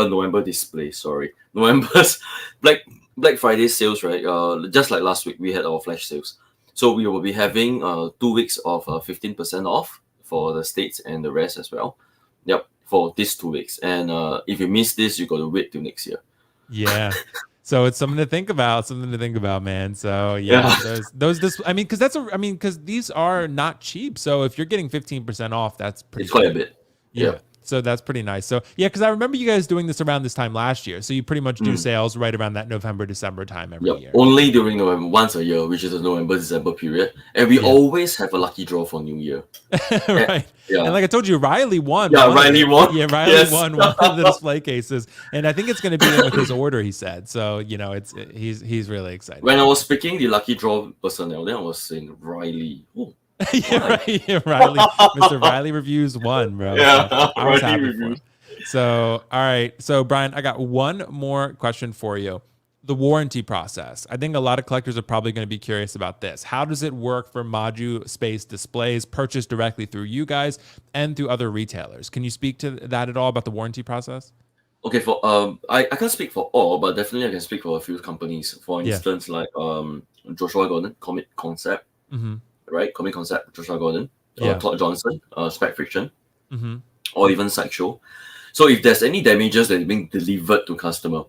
Speaker 2: Sorry, November's Black Black Friday sales, right? Just like last week, we had our flash sales. So we will be having 2 weeks of 15% off for the states and the rest as well. Yep, for these 2 weeks. And if you miss this, you got to wait till next year.
Speaker 1: Yeah. So it's something to think about, man. So
Speaker 2: Yeah,
Speaker 1: yeah, I mean, because these are not cheap. So if you're getting 15% off, that's pretty
Speaker 2: it's quite a
Speaker 1: sweet.
Speaker 2: bit.
Speaker 1: Yeah.
Speaker 2: Yep.
Speaker 1: So that's pretty nice. So yeah, because I remember you guys doing this around this time last year. So you pretty much do
Speaker 2: Mm.
Speaker 1: sales right around that November, December time every
Speaker 2: Yep.
Speaker 1: year.
Speaker 2: Only during November, once a year, which is the November December period, and we
Speaker 1: Yeah.
Speaker 2: always have a lucky draw for New Year. Eh,
Speaker 1: Right. And
Speaker 2: yeah.
Speaker 1: like I told you, Riley won
Speaker 2: Yeah,
Speaker 1: one of
Speaker 2: Riley
Speaker 1: it.
Speaker 2: won.
Speaker 1: Yeah, Riley
Speaker 2: Yes.
Speaker 1: won one of the display cases. And I think it's going to be in with his order, he said. So, he's really excited
Speaker 2: When I
Speaker 1: about
Speaker 2: was picking the lucky draw personnel, then I was saying Riley. Oh,
Speaker 1: it. Yeah,
Speaker 2: why?
Speaker 1: right. Yeah, Riley. Mr. Riley reviews won, bro. So
Speaker 2: Yeah,
Speaker 1: I was
Speaker 2: Riley
Speaker 1: happy for
Speaker 2: reviews.
Speaker 1: him. So, all right. So, Brian, I got one more question for you. The warranty process. I think a lot of collectors are probably going to be curious about this. How does it work for Moduspace displays purchased directly through you guys and through other retailers? Can you speak to that at all about the warranty process?
Speaker 2: Okay, for I can't speak for all, but definitely I can speak for a few companies. For
Speaker 1: Yeah.
Speaker 2: instance, like Joshua Gordon, Comic Concept,
Speaker 1: Mm-hmm.
Speaker 2: right? Comic Concept, Joshua Gordon,
Speaker 1: Yeah.
Speaker 2: Todd Johnson, Spec Friction,
Speaker 1: Mm-hmm.
Speaker 2: or even Sideshow. So if there's any damages that are being delivered to customer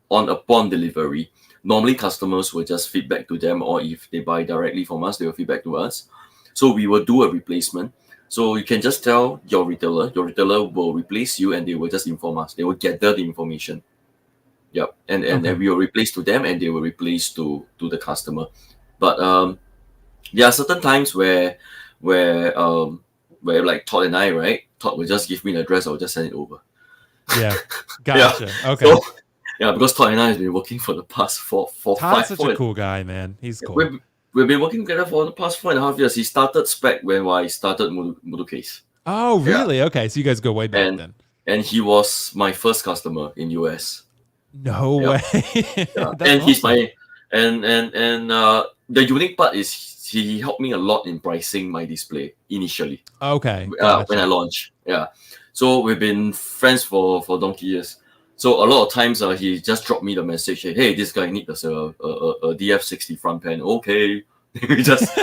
Speaker 2: on upon delivery, normally customers will just feedback to them, or if they buy directly from us, they will feedback to us. So we will do a replacement. So you can just tell your retailer will replace you, and they will just inform us. They will gather the information. Yep, and
Speaker 1: Okay.
Speaker 2: then we will replace to them, and they will replace to the customer. But there are certain times where like Todd and I, right? Todd will just give me the address, I'll just send it over.
Speaker 1: Yeah.
Speaker 2: Yeah.
Speaker 1: Gotcha. Okay.
Speaker 2: So yeah, because Todd and I has been working for the past
Speaker 1: Todd's such a cool guy, man. He's cool.
Speaker 2: we've been working together for the past 4.5 years. He started Spec when I started Moducase.
Speaker 1: Oh,
Speaker 2: Yeah.
Speaker 1: really? Okay. So you guys go way back
Speaker 2: And
Speaker 1: then.
Speaker 2: and he was my first customer in US.
Speaker 1: No
Speaker 2: Yep.
Speaker 1: way.
Speaker 2: Yeah.
Speaker 1: That's
Speaker 2: And he's
Speaker 1: awesome.
Speaker 2: my and the unique part is he helped me a lot in pricing my display initially.
Speaker 1: Okay.
Speaker 2: When I
Speaker 1: Gotcha.
Speaker 2: launched. Yeah. So we've been friends for donkey years. So a lot of times he just dropped me the message, hey, this guy need a DF60 front panel. Okay, we just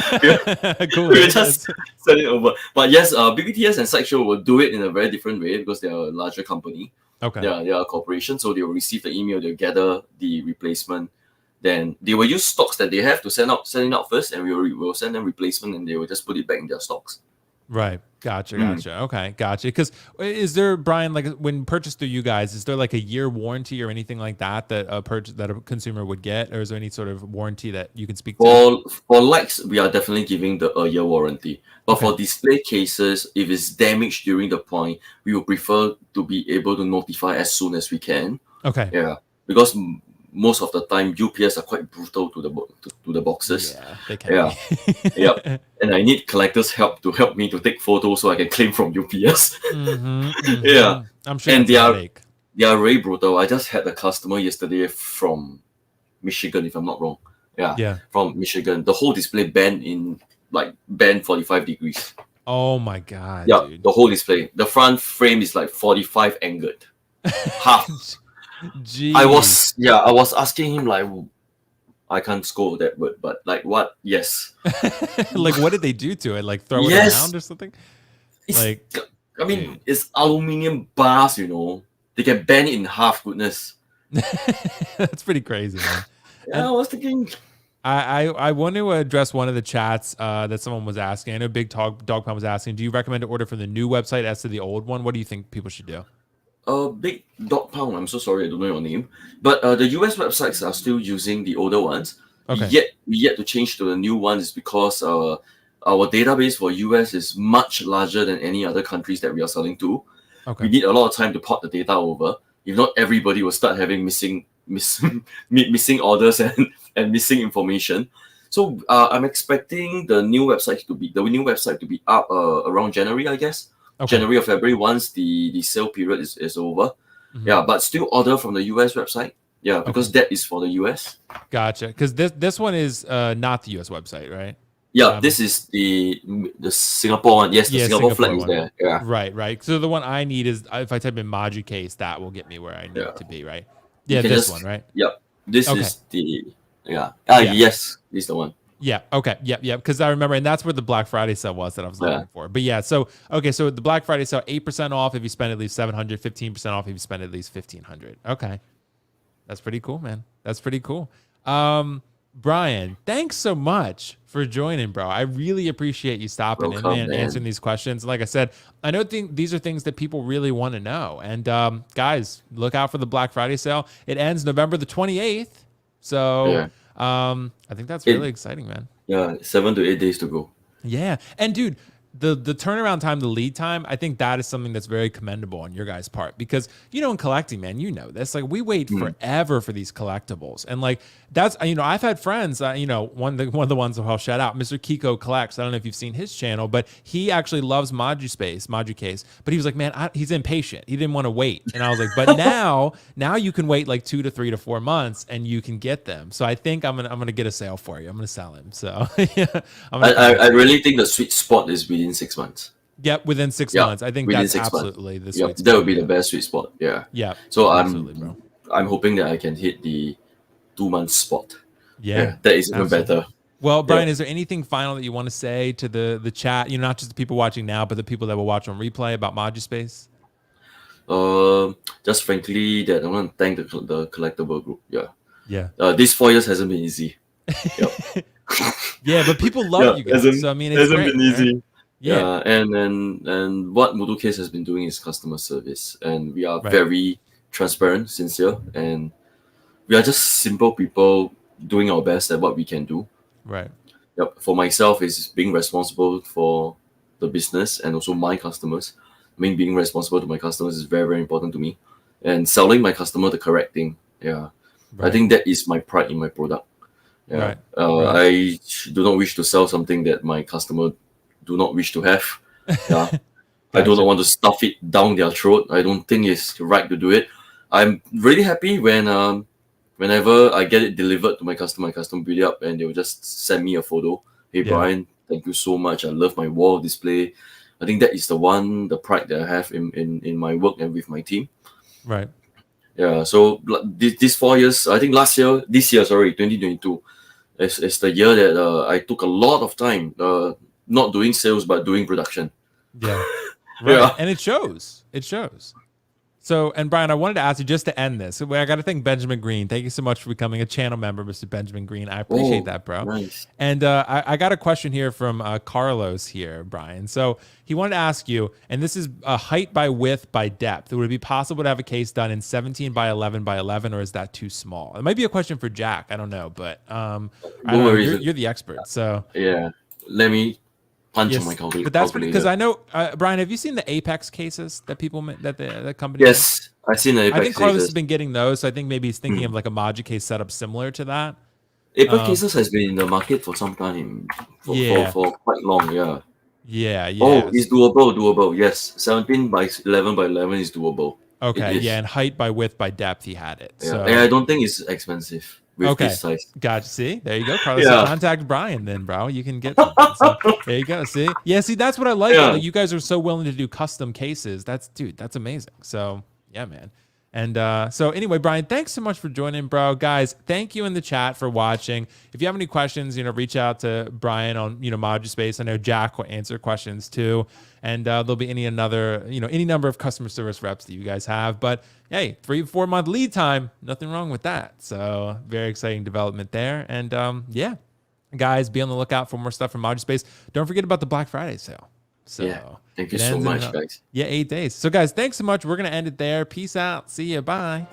Speaker 1: Cool.
Speaker 2: we just send it over. But yes, BBTS and Sideshow will do it in a very different way because they are a larger company.
Speaker 1: Okay.
Speaker 2: They are a corporation, so they will receive the email, they'll gather the replacement. Then they will use stocks that they have to send it out first, and we'll send them replacement, and they will just put it back in their stocks.
Speaker 1: Right. Gotcha. Okay. Gotcha. Because is there, Brian, like when purchased through you guys, is there like a year warranty or anything like that that a consumer would get, or is there any sort of warranty that you can speak to?
Speaker 2: For lights, we are definitely giving a year warranty. But for display cases, if it's damaged during the point, we would prefer to be able to notify as soon as we can.
Speaker 1: Okay.
Speaker 2: Yeah, because most of the time UPS are quite brutal to the boxes.
Speaker 1: Yeah, they can.
Speaker 2: Yeah, yeah. And I need collectors' help to help me to take photos so I can claim from UPS. Yeah,
Speaker 1: I'm sure.
Speaker 2: And they are really brutal. I just had a customer yesterday from Michigan, if I'm not wrong. Yeah. From Michigan. The whole display banned 45 degrees.
Speaker 1: Oh my god.
Speaker 2: Yeah,
Speaker 1: dude.
Speaker 2: the whole display. The front frame is like 45 angled. Half.
Speaker 1: Jeez.
Speaker 2: I was asking him like, I can't scold that word, but like what? Yes.
Speaker 1: Like what did they do to it? Like throw it around or something?
Speaker 2: It's aluminium bars, They can bend it in half, goodness.
Speaker 1: That's pretty crazy, man.
Speaker 2: Yeah, I was thinking.
Speaker 1: I want to address one of the chats that someone was asking. I know Big Dog Pound was asking, do you recommend to order from the new website as to the old one? What do you think people should do?
Speaker 2: Big Dog Pound, I'm so sorry I don't know your name. But the US websites are still using the older ones.
Speaker 1: Okay.
Speaker 2: We yet to change to the new ones because our database for US is much larger than any other countries that we are selling to.
Speaker 1: Okay.
Speaker 2: We need a lot of time to port the data over. If not, everybody will start having missing orders and missing information. So I'm expecting the new website to be up around January, I guess. Okay. January or February, once the sale period is over. Mm-hmm. Yeah, but still order from the US website. Yeah, because that is for the US.
Speaker 1: Gotcha. Because this one is not the US website, right?
Speaker 2: Yeah, this is the Singapore one. Yes, the Singapore flag is there. Yeah.
Speaker 1: Right. So the one I need is if I type in Moducase, that will get me where I need to be, right? Yeah, this one, right?
Speaker 2: Yep. This is the yes, this is the one.
Speaker 1: Yeah. Okay. Yep. Because I remember, and that's where the Black Friday sale was that I was looking for. But yeah, so the Black Friday sale, 8% off if you spend at least $700, 15% off if you spend at least $1,500. Okay, that's pretty cool, man. That's pretty cool. Brian, thanks so much for joining, bro. I really appreciate you stopping and answering these questions. Like I said, I know these are things that people really want to know. And guys, look out for the Black Friday sale. It ends November the 28th. So I think that's really exciting, man.
Speaker 2: Yeah, 7 to 8 days to go.
Speaker 1: Yeah. And dude, the turnaround time, the lead time, I think that is something that's very commendable on your guys' part because, in collecting, man, this, like we wait forever for these collectibles. And like, that's, I've had friends, one of the ones I'll shout out, Mr. Kiko Collects. I don't know if you've seen his channel, but he actually loves Moducase, but he was like, man, he's impatient. He didn't want to wait. And I was like, but now you can wait like 2 to 3 to 4 months and you can get them. So I think I'm going to get a sale for you. I'm going to sell him. So
Speaker 2: I really think the sweet spot is within 6 months.
Speaker 1: Yep, within 6 months. I think that's absolutely the sweet spot.
Speaker 2: That would be the best sweet spot. Yeah.
Speaker 1: Yeah.
Speaker 2: So I'm hoping that I can hit the 2 month spot. Yeah, that is even better.
Speaker 1: Well, Brian, is there anything final that you want to say to the chat? Not just the people watching now, but the people that will watch on replay about Moduspace?
Speaker 2: Just frankly, that I want to thank the collectible group.
Speaker 1: Yeah.
Speaker 2: These 4 years hasn't been easy. Yep.
Speaker 1: Yeah, but people love you guys. So I mean, it hasn't been easy. Right?
Speaker 2: Yeah, and what Moducase has been doing is customer service, and we are very transparent, sincere, and we are just simple people doing our best at what we can do.
Speaker 1: Right.
Speaker 2: Yep. For myself, is being responsible for the business and also my customers. Being responsible to my customers is very, very important to me, and selling my customer the correct thing. Yeah, I think that is my pride in my product. Yeah. I do not wish to sell something that my customer do not wish to have. Yeah. Gotcha. I do not want to stuff it down their throat. I don't think it's right to do it. I'm really happy when whenever I get it delivered to my customer build it up and they will just send me a photo. Hey Brian, thank you so much. I love my wall display. I think that is the pride that I have in my work and with my team.
Speaker 1: Right.
Speaker 2: Yeah. So these 4 years, I think this year, 2022, it's the year that I took a lot of time, not doing sales but doing production.
Speaker 1: Yeah. Right.
Speaker 2: Yeah.
Speaker 1: And it shows. It shows. So, and Bryan, I wanted to ask you just to end this. I got to thank Benjamin Green. Thank you so much for becoming a channel member, Mr. Benjamin Green. I appreciate that, bro.
Speaker 2: Nice.
Speaker 1: And I got a question here from Carlos here, Bryan. So he wanted to ask you, and this is height by width by depth. Would it be possible to have a case done in 17 by 11 by 11, or is that too small? It might be a question for Jack. I don't know, but I don't know. You're the expert. So
Speaker 2: yeah, let me punch on
Speaker 1: yes,
Speaker 2: my calculator.
Speaker 1: but that's because I know, Bryan. Have you seen the Apex cases that people that the company?
Speaker 2: Yes, I've seen the Apex
Speaker 1: I think Carlos
Speaker 2: cases.
Speaker 1: has been getting those, so I think maybe he's thinking of like a Moducase setup similar to that.
Speaker 2: Apex cases has been in the market for some time, for quite long. Yeah.
Speaker 1: Yeah.
Speaker 2: Oh, it's doable. Yes, 17 by 11 by 11 is doable.
Speaker 1: Okay, yeah, and height by width by depth, he had it.
Speaker 2: Yeah.
Speaker 1: So
Speaker 2: And I don't think it's expensive with this size.
Speaker 1: Gotcha. See, there you go, Carlos.
Speaker 2: Yeah.
Speaker 1: Contact Bryan then, bro. You can get something. So, there you go. See, see, that's what I like.
Speaker 2: Yeah.
Speaker 1: Like, you guys are so willing to do custom cases. That's amazing. So yeah, man. And so anyway, Bryan, thanks so much for joining, bro. Guys, thank you in the chat for watching. If you have any questions, reach out to Bryan on, Moduspace. I know Jack will answer questions too. And there'll be any number of customer service reps that you guys have. But hey, 3-4 month lead time, nothing wrong with that. So very exciting development there. And yeah, guys, be on the lookout for more stuff from Moduspace. Don't forget about the Black Friday sale. So
Speaker 2: yeah, thank you so much, guys.
Speaker 1: Yeah, 8 days. So guys, thanks so much. We're going to end it there. Peace out. See you. Bye.